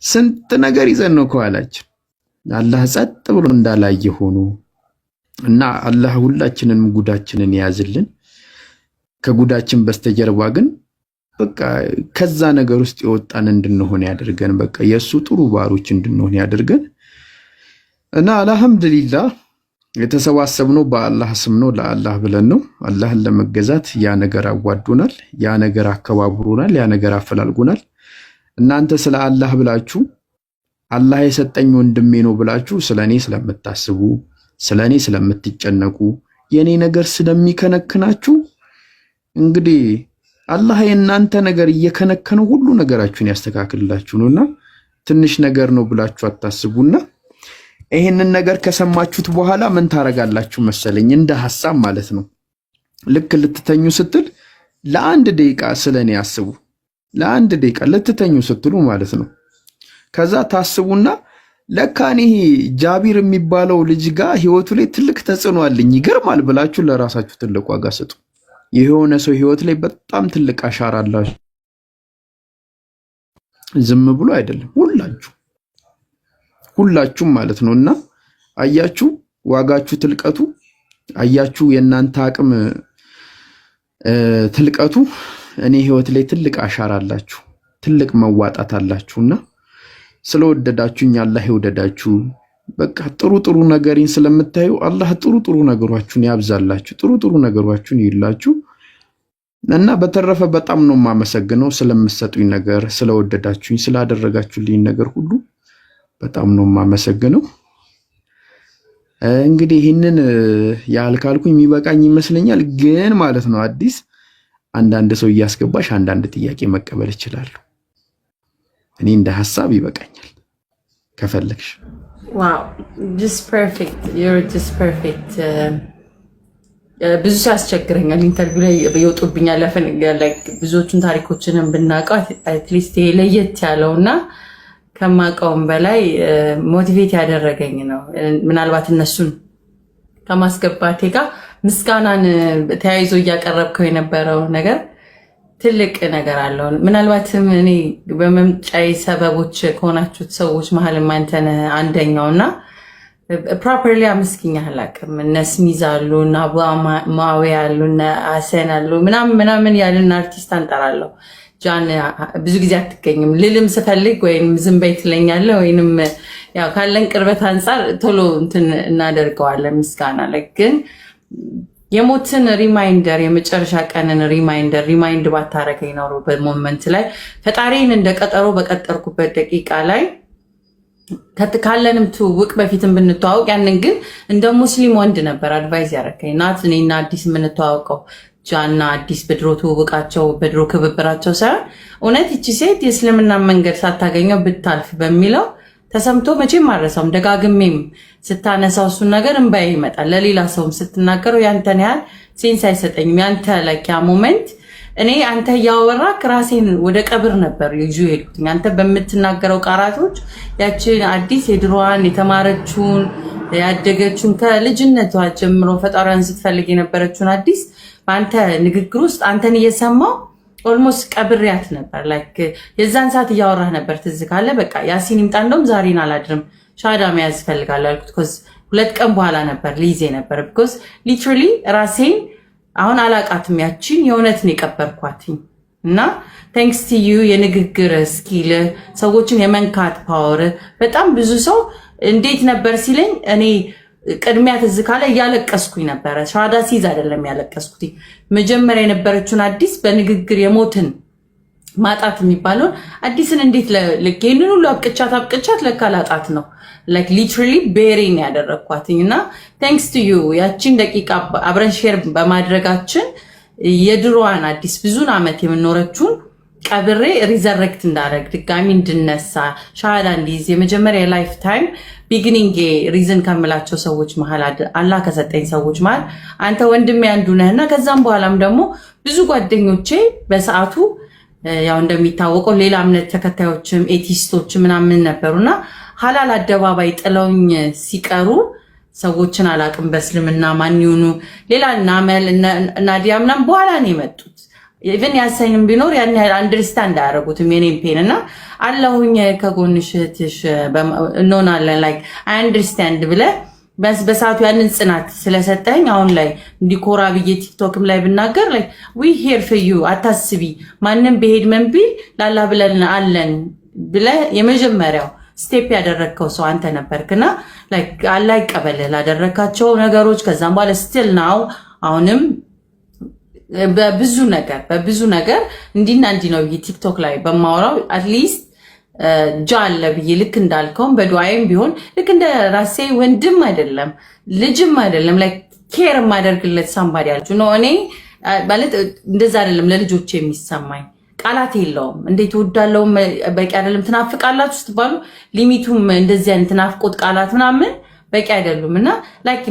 B: ስንት ነገር ይዘን ነው ከኋላችን። አላህ ጸጥ ብሎ እንዳላየ ሆኖ እና አላህ ሁላችንንም ጉዳችንን ያዝልን። ከጉዳችን በስተጀርባ ግን በቃ ከዛ ነገር ውስጥ የወጣን እንድንሆን ያደርገን። በቃ የሱ ጥሩ ባሮች እንድንሆን ያደርገን እና አልሐምዱሊላህ የተሰባሰብነው በአላህ ስም ነው፣ ለአላህ ብለን ነው። አላህን ለመገዛት ያ ነገር አዋዶናል፣ ያ ነገር አከባብሮናል፣ ያ ነገር አፈላልጎናል። እናንተ ስለ አላህ ብላችሁ አላህ የሰጠኝ ወንድሜ ነው ብላችሁ ስለኔ ስለምታስቡ ስለኔ ስለምትጨነቁ የኔ ነገር ስለሚከነክናችሁ እንግዲህ አላህ የእናንተ ነገር እየከነከነው ሁሉ ነገራችሁን ያስተካክልላችሁ ነውና ትንሽ ነገር ነው ብላችሁ አታስቡና ይሄንን ነገር ከሰማችሁት በኋላ ምን ታረጋላችሁ መሰለኝ እንደ ሐሳብ ማለት ነው ልክ ልትተኙ ስትል ለአንድ ደቂቃ ስለኔ አስቡ ለአንድ ደቂቃ ልትተኙ ስትሉ ማለት ነው ከዛ ታስቡና ለካኔ ጃቢር የሚባለው ልጅ ጋር ህይወቱ ላይ ትልቅ ተጽዕኖ አለኝ ይገርማል ብላችሁ ለራሳችሁ ትልቅ ዋጋ ስጡ የሆነ ሰው ህይወት ላይ በጣም ትልቅ አሻራ አላችሁ ዝም ብሎ አይደለም ሁላችሁም ማለት ነውና አያችሁ ዋጋችሁ ትልቀቱ አያችሁ የእናንተ አቅም ትልቀቱ እኔ ህይወት ላይ ትልቅ አሻራ አላችሁ ትልቅ መዋጣት አላችሁና ስለወደዳችሁኝ አላህ ይወደዳችሁ በቃ ጥሩ ነገርን ስለምታዩ አላህ ጥሩ ነገሮችን ያብዛላችሁ ጥሩ ነገሮችን ይላችሁ እና በተረፈ በጣም ነው ማመሰግነው ስለምትሰጡኝ ነገር ስለወደዳችሁኝ ስላደረጋችሁልኝ ነገር ሁሉ በጣም ነው ማመሰግነው እንግዲህ ይሄንን ያልካልኩኝ የሚበቃኝ ይመስለኛል ግን ማለት ነው አዲስ አንዳንድ ሰው እያስገባሽ አንዳንድ ጥያቄ መቀበል ይችላል እኔ እንደ ሐሳብ ይበቃኛል ከፈለክሽ
A: ዋው just perfect you're just perfect ብዙ ያስቸግረኛል ኢንተርቪው ላይ ይወጡብኛል ብዙዎቹን ታሪኮችንም ብናቀው አትሊስት ለየት ያለውና ከማቀውም በላይ ሞቲቬት ያደረገኝ ነው ምናልባት እነሱን ከማስገባቴ ጋር ምስጋናን ተያይዞ እያቀረብከው የነበረው ነገር ትልቅ ነገር አለው ምናልባትም እኔ በመምጫይ ሰበቦች ከሆናችሁት ሰዎች መሃል ማንተነ አንደኛውና ፕሮፐርሊ አመስግኛለሁ አላቅም እነስሚዝ አሉ እና ማዊያ አሉ እና አሰን አሉ ምናምን ያለን አርቲስት አንጠራለሁ ጃን ብዙ ጊዜ አትገኝም ልልም ስፈልግ ወይንም ዝም በይ ትለኛለህ ወይንም ያው ካለን ቅርበት አንፃር ቶሎ እንትን እናደርገዋለን ምስጋና ግን የሞትን ሪማይንደር የመጨረሻ ቀንን ሪማይንድ ባታረገኝ ነው በሞመንት ላይ ፈጣሪን እንደቀጠሮ በቀጠርኩበት ደቂቃ ላይ ካለንም ትውውቅ በፊትም ብንተዋወቅ ያንን ግን እንደ ሙስሊም ወንድ ነበር አድቫይስ ያደረከኝ ናት እኔና አዲስ የምንተዋወቀው ጃና አዲስ በድሮ ትውውቃቸው በድሮ ክብብራቸው ሳይሆን እውነት እቺ ሴት የእስልምና መንገድ ሳታገኘው ብታልፍ በሚለው ተሰምቶ መቼም አረሳውም ደጋግሜም ስታነሳው እሱን ነገር እንባዬ ይመጣል ለሌላ ሰውም ስትናገረው ያንተን ያህል ሴንስ አይሰጠኝም ያንተ ለኪያ ሞመንት እኔ አንተ ያወራክ ራሴን ወደ ቀብር ነበር ይጁ ሄድኩኝ አንተ በመትናገረው ቃራቶች ያቺን አዲስ የድሮዋን የተማረችውን ያደገችውን ከልጅነቷ ጀምሮ ፈጣሪያን ስትፈልግ የነበረችውን አዲስ በአንተ ንግግር ውስጥ አንተን እየሰማው ኦልሞስት ቀብሪያት ነበር ላይክ የዛን ሰዓት እያወራህ ነበር ትዝ ካለ በቃ ያሲን ይምጣ እንደውም ዛሬን አላድርም ሻዳ መያዝ ፈልጋለሁ አልኩት ኮዝ 2 ቀን በኋላ ነበር ሊዜ ነበር ቢኮዝ ሊትራሊ ራሴን አሁን አላቃትም ያቺን የእውነት ነው የቀበርኳትኝ እና ቴንክስ ቱ ዩ የንግግር ስኪል ሰዎችን የመንካት ፓወር በጣም ብዙ ሰው እንዴት ነበር ሲለኝ እኔ ቅድሚያ ትዝ ካለ ያለቀስኩኝ ነበር ሻዳ ሲዝ አይደለም ያለቀስኩት መጀመሪያ የነበረችውን አዲስ በንግግር የሞትን ማጣት የሚባለው አዲስን እንዴት ለከይንን ሁሉ አብቅቻት ለካላጣት ነው like literally bearing ያደረኳትኝና thanks to you ያቺን ደቂቃ አብረን ሼር በማድረጋችን የድሮዋን አዲስ ብዙን አመት የምንኖረችውን ቀብሬ ሪዘረክት እንዳረግ ድጋሚ እንድነሳ ሻሃዳ እንዲይዝ የመጀመሪያ ላይፍ ታይም ቢግኒንግ ሪዝን ከምላቸው ሰዎች መሃል አላህ ከሰጠኝ ሰዎች መሃል አንተ ወንድሜ አንዱ ነህና ከዛም በኋላም ደግሞ ብዙ ጓደኞቼ በሰዓቱ ያው እንደሚታወቀው ሌላ እምነት ተከታዮችም ኤቲስቶችም ምናምን ነበሩና ሐላል አደባባይ ጥለውኝ ሲቀሩ ሰዎችን አላቅም በእስልምና ማን ይሁኑ ሌላ ናመል ናዲያ ምናምን በኋላ ነው የመጡት ኢቭን ያሳይንም ቢኖር ያን ያህል አንደርስታንድ አያረጉትም የኔን ፔንና አላሁኝ ከጎንሽ እህትሽ እንሆናለን ላይክ አይ አንደርስታንድ ብለ በሰዓቱ ያንን ጽናት ስለሰጠኝ አሁን ላይ እንዲኮራ ብዬ ቲክቶክም ላይ ብናገር ላይክ ዊ ሂር ፎር ዩ አታስቢ ማንንም በሄድ መንቢ ላላ ብለን አለን ብለ የመጀመሪያው ስቴፕ ያደረከው ሰው አንተ ነበርክና ላይክ አላህ ይቀበልህ ላደረካቸው ነገሮች ከዛም በኋላ ስቲል ናው አሁንም በብዙ ነገር እንዲና እንዲ ነው ቲክቶክ ላይ በማወራው አትሊስት ጃለ ብዬ ልክ እንዳልከውም በዱዓይም ቢሆን ልክ እንደ ራሴ ወንድም አይደለም ልጅም አይደለም ላይ ኬር ማደርግለት ሳምባዲ ያልኩ ነው። እኔ ማለት እንደዛ አይደለም ለልጆች የሚሰማኝ ቃላት የለውም። እንዴት ወዳለው በቂ አይደለም። ትናፍቃላችሁ ስትባሉ ሊሚቱም እንደዚህ አይነት ትናፍቆት ቃላት ምናምን በቂ አይደሉም እና ላይክ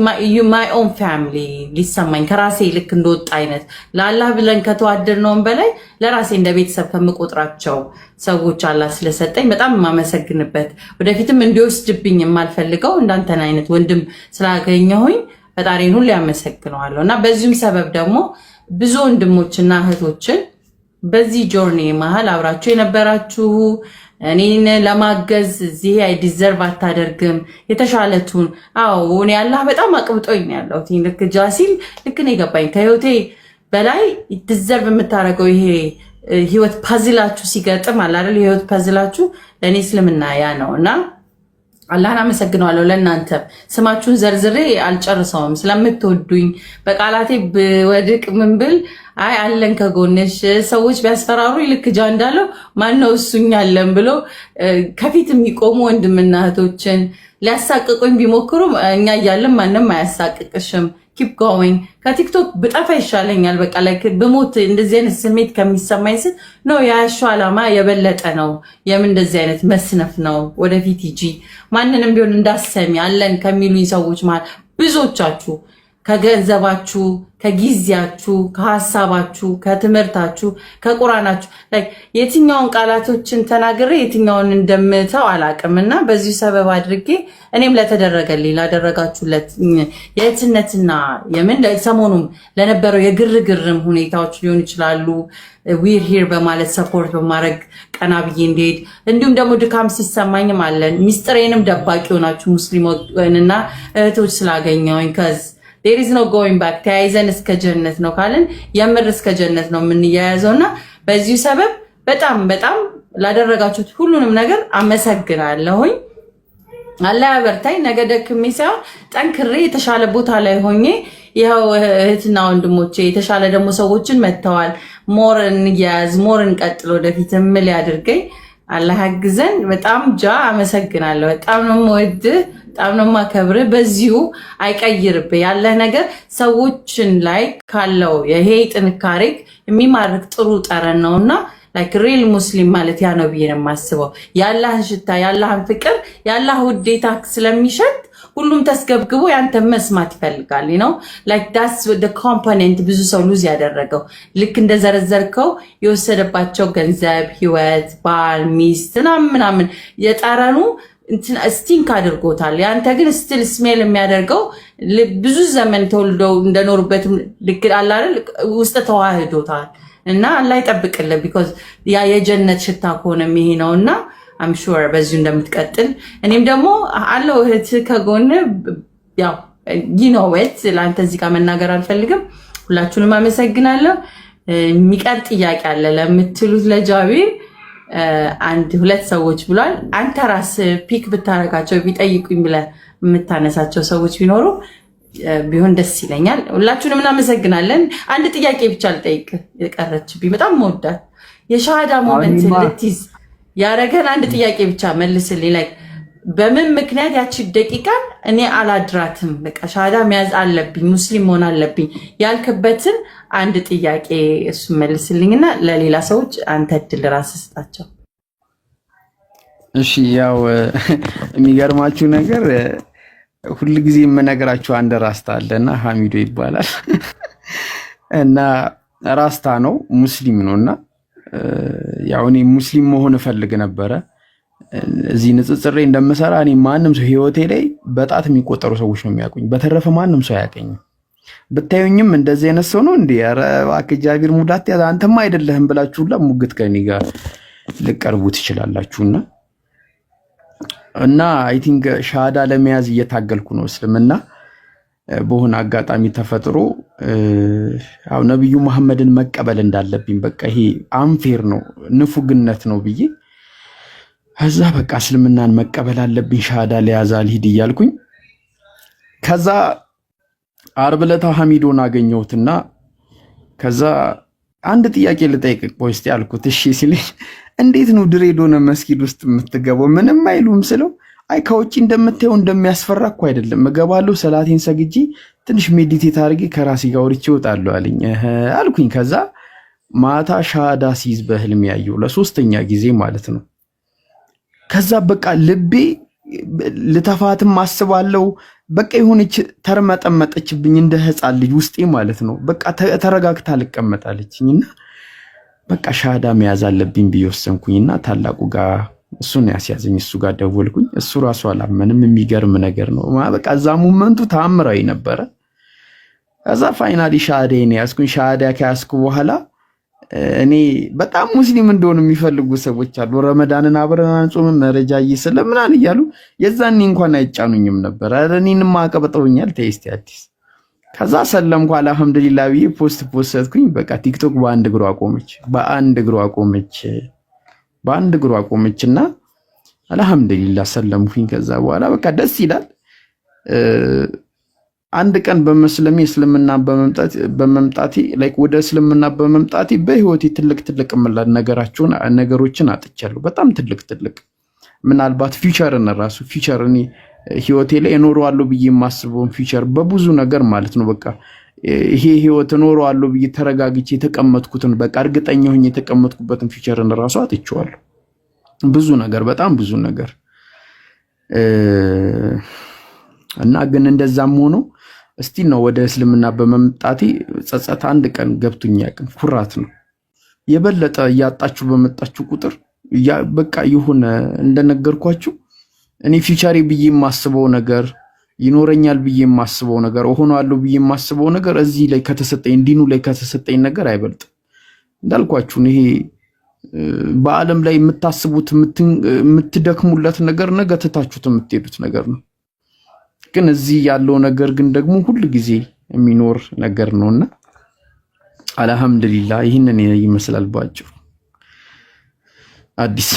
A: ማይ ኦን ፋሚሊ ሊሰማኝ ከራሴ ልክ እንደወጣ አይነት ለአላህ ብለን ከተዋደድነውም በላይ ለራሴ እንደ ቤተሰብ ከምቆጥራቸው ሰዎች አላህ ስለሰጠኝ በጣም የማመሰግንበት ወደፊትም እንዲወስድብኝ የማልፈልገው እንዳንተን አይነት ወንድም ስላገኘሁኝ ፈጣሪን ሁሉ ያመሰግነዋለሁ እና በዚህም ሰበብ ደግሞ ብዙ ወንድሞችና እህቶችን በዚህ ጆርኒ መሃል አብራችሁ የነበራችሁ እኔን ለማገዝ እዚህ አይ ዲዘርቭ አታደርግም የተሻለቱን እኔ አላህ በጣም አቅብጦኝ ያለው ልክ ጃሲል ልክ ነው የገባኝ ከህይወቴ በላይ ዲዘርቭ የምታደርገው ይሄ ህይወት ፓዝላችሁ ሲገጥም አለ አይደል የህይወት ፓዝላችሁ ለእኔ እስልምና ያ ነው እና አላህን አመሰግናለሁ። ለእናንተ ስማችሁን ዘርዝሬ አልጨርሰውም ስለምትወዱኝ በቃላቴ ወድቅ ምን ብል አለን ከጎንሽ ሰዎች ቢያስፈራሩኝ ልክ ጃ እንዳለው ማነው እሱኛ አለን ብሎ ከፊት የሚቆሙ ወንድምና እህቶችን ሊያሳቅቁኝ ቢሞክሩ እኛ እያለን ማንም አያሳቅቅሽም ኪፕ ጎዊንግ ከቲክቶክ ብጠፋ ይሻለኛል በቃ ላይክ በሞት እንደዚህ አይነት ስሜት ከሚሰማኝ ስል ነው ያሹ አላማ የበለጠ ነው የምን እንደዚህ አይነት መስነፍ ነው ወደፊት ሂጂ ማንንም ቢሆን እንዳሰሚ አለን ከሚሉኝ ሰዎች ማለት ብዙዎቻችሁ ከገንዘባችሁ ከጊዜያችሁ ከሐሳባችሁ ከትምህርታችሁ ከቁርአናችሁ ላይ የትኛውን ቃላቶችን ተናግሬ የትኛውን እንደምተው አላቅምና በዚህ ሰበብ አድርጌ እኔም ለተደረገልኝ ላደረጋችሁለት የእትነትና የምን ሰሞኑም ለነበረው የግርግርም ሁኔታዎች ሊሆን ይችላሉ ዊር ሂር በማለት ሰፖርት በማድረግ ቀና ብዬ እንድሄድ እንዲሁም ደግሞ ድካም ሲሰማኝም አለን ሚስጥሬንም ደባቂ ሆናችሁ ሙስሊሞችና እህቶች ስላገኘሁኝ there is no going back ተያይዘን እስከ ጀነት ነው ካለን የምር እስከ ጀነት ነው የምንያያዘውና በዚህ ሰበብ በጣም በጣም ላደረጋችሁት ሁሉንም ነገር አመሰግናለሁኝ። አላህ ያበርታኝ። ነገ ደክሜ ሳይሆን ጠንክሬ የተሻለ ቦታ ላይ ሆኜ ይሄው እህትና ወንድሞቼ የተሻለ ደግሞ ሰዎችን መተዋል ሞርን ያዝ ሞርን ቀጥሎ ወደፊት ምን ሊያደርገኝ አላህ ያግዘን። በጣም አመሰግናለሁ። በጣም ነው የምወድህ በጣም ነው የማከብርህ። በዚሁ አይቀይርብህ ያለ ነገር ሰዎችን ላይ ካለው ይሄ ጥንካሬ የሚማርክ ጥሩ ጠረን ነውና ላይክ ሪል ሙስሊም ማለት ያ ነው ብዬ ነው የማስበው። ያላህን ሽታ ያላህን ፍቅር ያላህ ውዴታ ስለሚሸት ሁሉም ተስገብግቦ ያንተ መስማት ይፈልጋል ነው ላይክ ዳትስ the component ብዙ ሰው ሉዝ ያደረገው ልክ እንደዘረዘርከው የወሰደባቸው ገንዘብ ህይወት ባል ሚስት ምናምን የጠረኑ ስቲንክ አድርጎታል። ያንተ ግን ስቲል ስሜል የሚያደርገው ብዙ ዘመን ተወልደው እንደኖሩበት ልክ አለ አይደል ውስጥ ተዋህዶታል እና አላህ ይጠብቅልህ ቢኮዝ ያ የጀነት ሽታ ከሆነ ይሄ ነውና I'm sure በዚሁ እንደምትቀጥል እኔም ደግሞ አለው እህት ከጎን ያው you know it ለአንተ እዚህ ጋር መናገር አልፈልግም። ሁላችሁንም አመሰግናለሁ። የሚቀር ጥያቄ አለ ለምትሉት ለጃቢር አንድ ሁለት ሰዎች ብሏል። አንተ ራስህ ፒክ ብታረጋቸው ቢጠይቁኝ ብለህ የምታነሳቸው ሰዎች ቢኖሩ ቢሆን ደስ ይለኛል። ሁላችሁንም እናመሰግናለን። አንድ ጥያቄ ብቻ ልጠይቅ የቀረችብኝ በጣም መወዳት የሻሃዳ ሞመንት ልትይዝ ያረገን አንድ ጥያቄ ብቻ መልስልኝ። ላይ በምን ምክንያት ያቺ ደቂቃ እኔ አላድራትም በቃ ሻሃዳ መያዝ አለብኝ ሙስሊም መሆን አለብኝ ያልክበትን አንድ ጥያቄ እሱ መልስልኝና ለሌላ ሰዎች አንተ እድል ራስህ ስጣቸው።
B: እሺ ያው የሚገርማችሁ ነገር ሁሉ ጊዜ የምነግራችሁ አንድ ራስታ አለና ሐሚዶ ይባላል እና ራስታ ነው ሙስሊም ነውና ያው እኔ ሙስሊም መሆን እፈልግ ነበረ። እዚህ ንጽጽሬ እንደምሰራ እኔ ማንም ሰው ህይወቴ ላይ በጣት የሚቆጠሩ ሰዎች ነው የሚያውቁኝ። በተረፈ ማንም ሰው አያውቀኝም። ብታዩኝም እንደዚህ አይነት ሰው ነው እንዴ ኧረ እባክህ ጃቢር ሙዳት ያዛ አንተማ አይደለህም ብላችሁ ለሙግት ከኔ ጋር ልቀርቡ ትችላላችሁና እና አይ ቲንክ ሻሃዳ ለመያዝ እየታገልኩ ነው እስልምና በሆነ አጋጣሚ ተፈጥሮ አው ነብዩ መሐመድን መቀበል እንዳለብኝ በቃ ይሄ አንፌር ነው ንፉግነት ነው ብዬ ከዛ በቃ እስልምናን መቀበል አለብኝ ሻሃዳ ለያዛል ሂድ እያልኩኝ ከዛ ዓርብ ዕለት ሐሚዶን አገኘሁትና ከዛ አንድ ጥያቄ ልጠይቅህ ቆይ እስቲ አልኩት። እሺ ሲለኝ እንዴት ነው ድሬዳዋ መስጊድ ውስጥ የምትገባው? ምንም አይሉም ስለው አይ ከውጭ እንደምታየው እንደሚያስፈራ እኮ አይደለም፣ እገባለሁ ሰላቴን ሰግጄ ትንሽ ሜዲቴት አድርጌ ከራሴ ጋር ወርቼ እወጣለሁ አለኝ። አልኩኝ። ከዛ ማታ ሻሃዳ ሲይዝ በህልም ያየው ለሶስተኛ ጊዜ ማለት ነው። ከዛ በቃ ልቤ ልተፋትም አስባለሁ። በቃ የሆነች ተርመጠመጠችብኝ እንደ ህፃን ልጅ ውስጤ ማለት ነው። በቃ ተረጋግታ ልቀመጣለችኝና በቃ ሻሃዳ መያዝ አለብኝ ብዬ ወሰንኩኝና ታላቁ ጋር እሱን ያስያዘኝ እሱ ጋር ደወልኩኝ። እሱ ራሱ አላመንም። የሚገርም ነገር ነው። በቃ እዛ ሞመንቱ ተአምራዊ ነበረ። ከዛ ፋይናሊ ሻሃዳዬን ያዝኩኝ። ሻሃዳ ከያዝኩ በኋላ እኔ በጣም ሙስሊም እንደሆነ የሚፈልጉ ሰዎች አሉ። ረመዳንን አብረን አንጾምም መረጃ ስለምናን እያሉ የዛኔ እንኳን አይጫኑኝም ነበር። እኔንም አቀበጠውኛል። ተይስቲ አዲስ ከዛ ሰለምኩ አልሐምዱሊላህ ብዬ ፖስትኩኝ። በቃ ቲክቶክ በአንድ እግሯ አቆመችና አልሐምዱሊላህ ሰለምኩኝ። ከዛ በኋላ በቃ ደስ ይላል። አንድ ቀን በመስለሜ እስልምና በመምጣቴ ላይክ ወደ እስልምና በመምጣቴ በህይወቴ ትልቅ ነገሮችን አጥቻለሁ። በጣም ትልቅ ምናልባት ፊውቸር እኔ ህይወቴ ላይ እኖረዋለሁ ብዬ የማስበውን ፊውቸር በብዙ ነገር ማለት ነው። በቃ ይሄ ህይወት እኖረዋለሁ ብዬ ተረጋግቼ የተቀመጥኩትን በቃ እርግጠኛ ሆኜ የተቀመጥኩበትን ፊውቸርን ራሱ አጥቼዋለሁ። በጣም ብዙ ነገር እና ግን እንደዛም ሆኖ እስቲ ነው ወደ እስልምና በመምጣቴ ጸጸት አንድ ቀን ገብቶኝ ያቅም ኩራት ነው። የበለጠ እያጣችሁ በመጣችሁ ቁጥር በቃ የሆነ እንደነገርኳችሁ እኔ ፊውቸሪ ብዬ የማስበው ነገር ይኖረኛል ብዬ የማስበው ነገር እሆናለሁ ብዬ የማስበው ነገር እዚህ ላይ ከተሰጠኝ ዲኑ ላይ ከተሰጠኝ ነገር አይበልጥም። እንዳልኳችሁ ይሄ በዓለም ላይ የምታስቡት የምትደክሙለት ነገር ነገ ትታችሁት የምትሄዱት ነገር ነው። ግን እዚህ ያለው ነገር ግን ደግሞ ሁሉ ጊዜ የሚኖር ነገር ነውና አልሐምዱሊላህ ይህንን ይመስላል ባጭሩ። አዲስ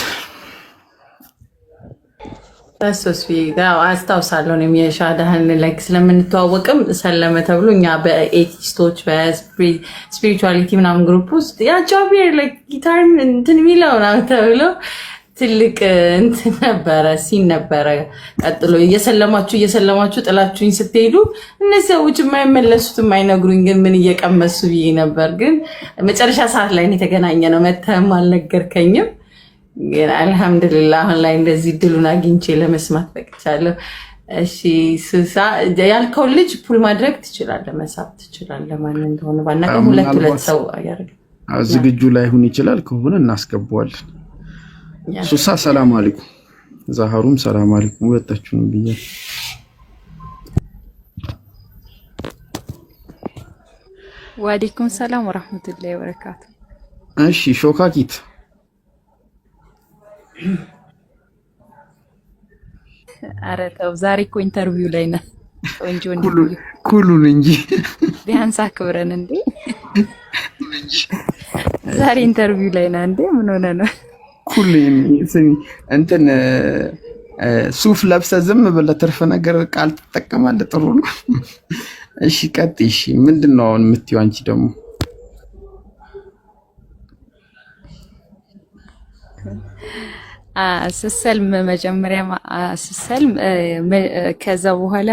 A: ታስስቢ ጋር አስታውሳለሁ። እኔም የሻሃዳህን ላይክ ስለምንተዋወቅም ሰለመ ተብሎ እኛ በኤቲስቶች በስፒሪቹዋሊቲ ምናምን ግሩፕ ውስጥ ያጃቢር ላይክ ጊታር እንትን የሚለው ምናምን ተብሎ ትልቅ እንትን ነበረ ሲን ነበረ። ቀጥሎ እየሰለማችሁ ጥላችሁኝ ስትሄዱ እነዚህ ሰዎች የማይመለሱት የማይነግሩኝ ግን ምን እየቀመሱ ብዬ ነበር። ግን መጨረሻ ሰዓት ላይ የተገናኘ ነው። መተህም አልነገርከኝም። ግን አልሐምዱሊላህ አሁን ላይ እንደዚህ ድሉን አግኝቼ ለመስማት በቅቻለሁ። እሺ ሱሳ ያልከው ልጅ ፑል ማድረግ ትችላለህ፣ መሳብ ትችላለህ። ማን እንደሆነ ባናውቅም ሁለት ሰው ያደርግ
B: ዝግጁ ላይ ሆን ይችላል። ከሆነ እናስገባዋለን። ሱሳ ሰላም አለይኩም፣ ዛሃሩም ሰላም አለይኩም። ወጣችሁን ብዬ
C: ወአለይኩም ሰላም ወራህመቱላሂ ወበረካቱ።
B: እሺ ሾካኪት
C: ኧረ ተው፣ ዛሬ እኮ ኢንተርቪው ላይ ነህ። ቆንጆ
B: ኩሉን እንጂ
C: ቢያንስ አክብረን እንዴ። ዛሬ ኢንተርቪው ላይ ነህ እንዴ? ምን ሆነ ነው?
B: ኩሉን እንትን ሱፍ ለብሰህ ዝም ብለህ ትርፍ ነገር ቃል ትጠቀማለህ። ጥሩ ነው። እሺ ቀጥይ። እሺ ምንድነው አሁን የምትይው አንቺ ደግሞ?
C: ስሰልም መጀመሪያ ስሰልም ከዛ በኋላ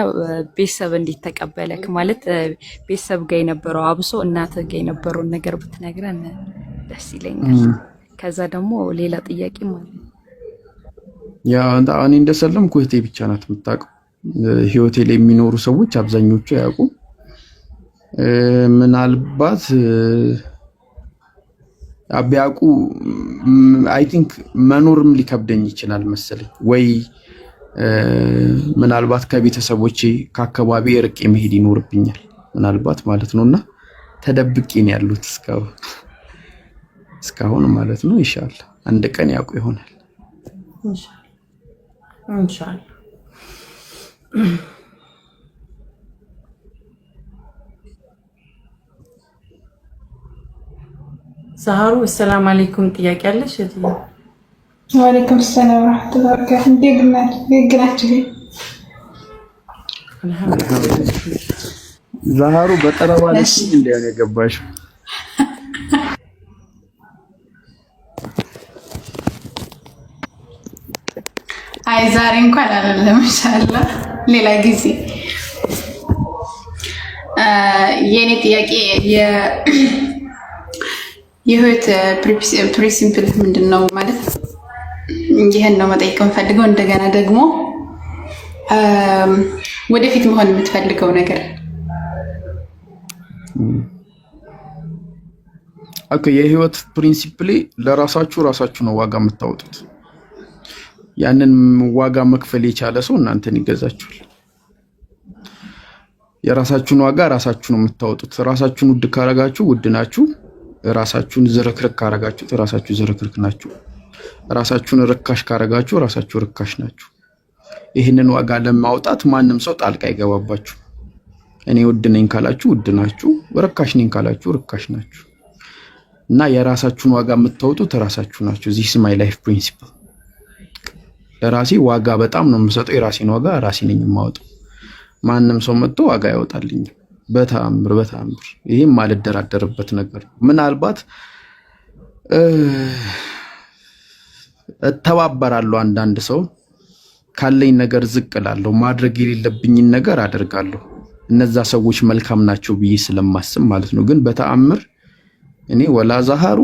C: ቤተሰብ እንዴት ተቀበለክ? ማለት ቤተሰብ ጋር የነበረው አብሶ እናትህ ጋር የነበረውን ነገር ብትነግረን ደስ ይለኛል። ከዛ ደግሞ ሌላ ጥያቄ ማለት
B: ያ እኔ እንደሰለምኩ እህቴ ብቻ ናት የምታውቀው። ህይወቴ ላይ የሚኖሩ ሰዎች አብዛኞቹ አያውቁም። ምናልባት ቢያውቁ አይ ቲንክ መኖርም ሊከብደኝ ይችላል መሰለኝ። ወይ ምናልባት ከቤተሰቦቼ ከአካባቢ ርቄ መሄድ ይኖርብኛል ምናልባት ማለት ነውና ተደብቄ ነው ያሉት እስካሁን ማለት ነው። ኢንሻአላህ አንድ ቀን ያውቁ ይሆናል
A: ኢንሻአላህ። ዛሃሩ ሰላም አለይኩም። ጥያቄ አለሽ?
D: ወአለይኩም ሰላም ወራህመቱላሂ ወበረካቱ። እንዴት ናችሁ?
B: ዛሃሩ በጠረባ ላይ እንዴ ነው የገባሽው?
D: አይ ዛሬ እንኳን አይደለም ኢንሻአላህ ሌላ ጊዜ። የኔ ጥያቄ የህይወት ፕሪንሲፕል ምንድነው ማለት ይሄን ነው መጠየቅ የምፈልገው። እንደገና ደግሞ ወደፊት መሆን የምትፈልገው ነገር።
B: ኦኬ የህይወት ፕሪንሲፕል ለራሳችሁ ነው ዋጋ የምታወጡት። ያንን ዋጋ መክፈል የቻለ ሰው እናንተን ይገዛችኋል። የራሳችሁን ዋጋ ራሳችሁ ነው የምታወጡት። ራሳችሁን ውድ ካረጋችሁ ውድ ናችሁ። ራሳችሁን ዝርክርክ ካረጋችሁ ራሳችሁ ዝርክርክ ናችሁ። ራሳችሁን ርካሽ ካረጋችሁ ራሳችሁ ርካሽ ናችሁ። ይህንን ዋጋ ለማውጣት ማንም ሰው ጣልቃ አይገባባችሁ። እኔ ውድ ነኝ ካላችሁ ውድ ናችሁ፣ ርካሽ ነኝ ካላችሁ ርካሽ ናችሁ። እና የራሳችሁን ዋጋ የምታወጡት ራሳችሁ ናችሁ። this is my life principle። ለራሴ ዋጋ በጣም ነው የምሰጠው። የራሴን ዋጋ ራሴ ነኝ የማወጣው። ማንም ሰው መጥቶ ዋጋ ያወጣልኝ በተአምር። ይሄም ማልደራደርበት ነገር ነው። ምናልባት እተባበራለሁ፣ አንዳንድ ሰው ካለኝ ነገር ዝቅ እላለሁ፣ ማድረግ የሌለብኝን ነገር አደርጋለሁ። እነዛ ሰዎች መልካም ናቸው ብዬ ስለማስብ ማለት ነው። ግን በተአምር እኔ ወላ ዛሃሩ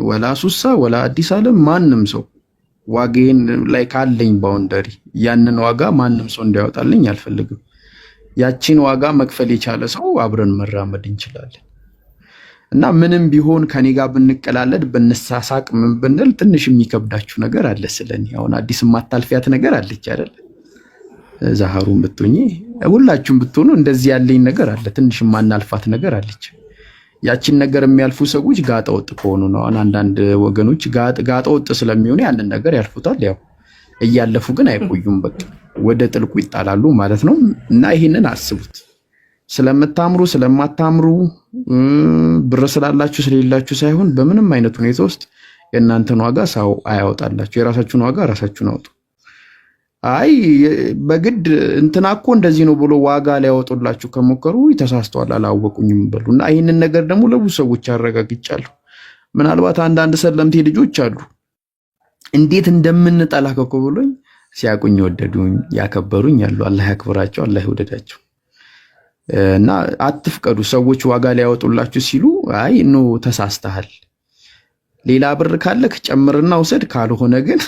B: ወላ ሱሳ ወላ አዲስ ዓለም ማንም ሰው ዋጋዬን ላይ ካለኝ ባውንደሪ ያንን ዋጋ ማንም ሰው እንዲያወጣልኝ አልፈልግም። ያቺን ዋጋ መክፈል የቻለ ሰው አብረን መራመድ እንችላለን። እና ምንም ቢሆን ከኔ ጋር ብንቀላለድ ብንሳሳቅ ምን ብንል ትንሽ የሚከብዳችሁ ነገር አለ። ስለኔ አሁን አዲስ ማታልፊያት ነገር አለች አይደል? ዛሃሩን ብትሆኚ ሁላችሁም ብትሆኑ እንደዚህ ያለኝ ነገር አለ። ትንሽ ማናልፋት ነገር አለች። ያቺን ነገር የሚያልፉ ሰዎች ጋጠወጥ ከሆኑ ነው። አንዳንድ ወገኖች ጋጠወጥ ስለሚሆኑ ያንን ነገር ያልፉታል። ያው እያለፉ ግን አይቆዩም። በቃ ወደ ጥልቁ ይጣላሉ ማለት ነው። እና ይሄንን አስቡት። ስለምታምሩ ስለማታምሩ ብር ስላላችሁ ስለሌላችሁ ሳይሆን በምንም አይነት ሁኔታ ውስጥ የእናንተን ዋጋ ሰው አያወጣላችሁ። የራሳችሁን ዋጋ ራሳችሁን አውጡ። አይ በግድ እንትና እኮ እንደዚህ ነው ብሎ ዋጋ ሊያወጡላችሁ ከሞከሩ ተሳስተዋል፣ አላወቁኝም በሉ። እና ይህንን ነገር ደግሞ ለብዙ ሰዎች አረጋግጫለሁ። ምናልባት አንዳንድ ሰለምቴ ልጆች አሉ እንዴት እንደምንጠላ ከኮ ብሎኝ ሲያቁኝ ወደዱኝ ያከበሩኝ አሉ። አላህ ያክብራቸው፣ አላህ ይወደዳቸው። እና አትፍቀዱ። ሰዎች ዋጋ ሊያወጡላችሁ ሲሉ አይ ኖ ተሳስተሃል፣ ሌላ ብር ካለክ ጨምርና ውሰድ፣ ካልሆነ ግን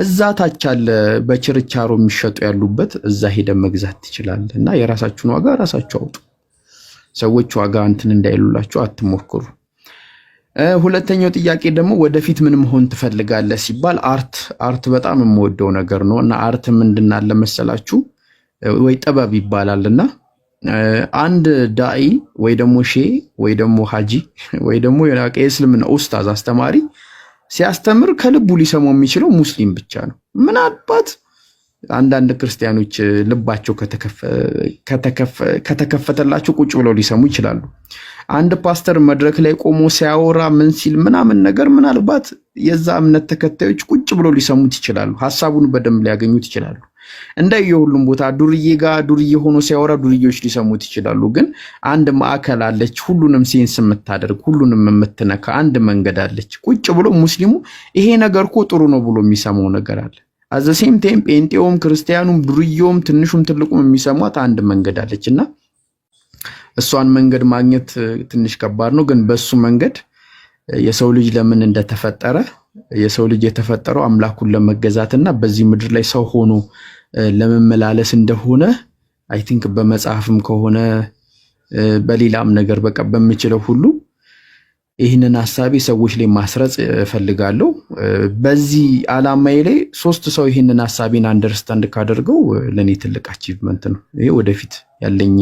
B: እዛ ታች አለ በችርቻሮ የሚሸጡ ያሉበት እዛ ሄደ መግዛት ትችላለህ። እና የራሳችሁን ዋጋ ራሳችሁ አውጡ። ሰዎች ዋጋ እንትን እንዳይሉላችሁ አትሞክሩ። ሁለተኛው ጥያቄ ደግሞ ወደፊት ምን መሆን ትፈልጋለህ ሲባል አርት በጣም የምወደው ነገር ነው። እና አርት ምንድን አለ መሰላችሁ ወይ ጥበብ ይባላልና አንድ ዳኢ ወይ ደግሞ ሼህ ወይ ደግሞ ሀጂ ወይ ደግሞ የእስልምና ኡስታዝ አስተማሪ ሲያስተምር ከልቡ ሊሰማው የሚችለው ሙስሊም ብቻ ነው። ምናልባት አንዳንድ ክርስቲያኖች ልባቸው ከተከፈተላቸው ቁጭ ብለው ሊሰሙ ይችላሉ። አንድ ፓስተር መድረክ ላይ ቆሞ ሲያወራ ምን ሲል ምናምን ነገር ምናልባት የዛ እምነት ተከታዮች ቁጭ ብለው ሊሰሙት ይችላሉ። ሐሳቡን በደንብ ሊያገኙት ይችላሉ። እንደየሁሉም ቦታ ዱርዬ ጋር ዱርዬ ሆኖ ሲያወራ ዱርዬዎች ሊሰሙት ይችላሉ። ግን አንድ ማዕከል አለች፣ ሁሉንም ሴንስ የምታደርግ ሁሉንም የምትነካ አንድ መንገድ አለች። ቁጭ ብሎ ሙስሊሙ ይሄ ነገር እኮ ጥሩ ነው ብሎ የሚሰማው ነገር አለ። አዘሴም ቴም ጴንጤውም ክርስቲያኑም ዱርዬውም ትንሹም ትልቁም የሚሰማት አንድ መንገድ አለችና እሷን መንገድ ማግኘት ትንሽ ከባድ ነው። ግን በሱ መንገድ የሰው ልጅ ለምን እንደተፈጠረ የሰው ልጅ የተፈጠረው አምላኩን ለመገዛትና በዚህ ምድር ላይ ሰው ሆኖ ለመመላለስ እንደሆነ አይ ቲንክ በመጽሐፍም ከሆነ በሌላም ነገር በቃ በሚችለው ሁሉ ይህንን ሐሳቤ ሰዎች ላይ ማስረጽ እፈልጋለሁ። በዚህ ዓላማዬ ላይ 3 ሰው ይህንን ሐሳቤን አንደርስታንድ ካደርገው ለኔ ትልቅ አቺቭመንት ነው። ይሄ ወደፊት ያለኝ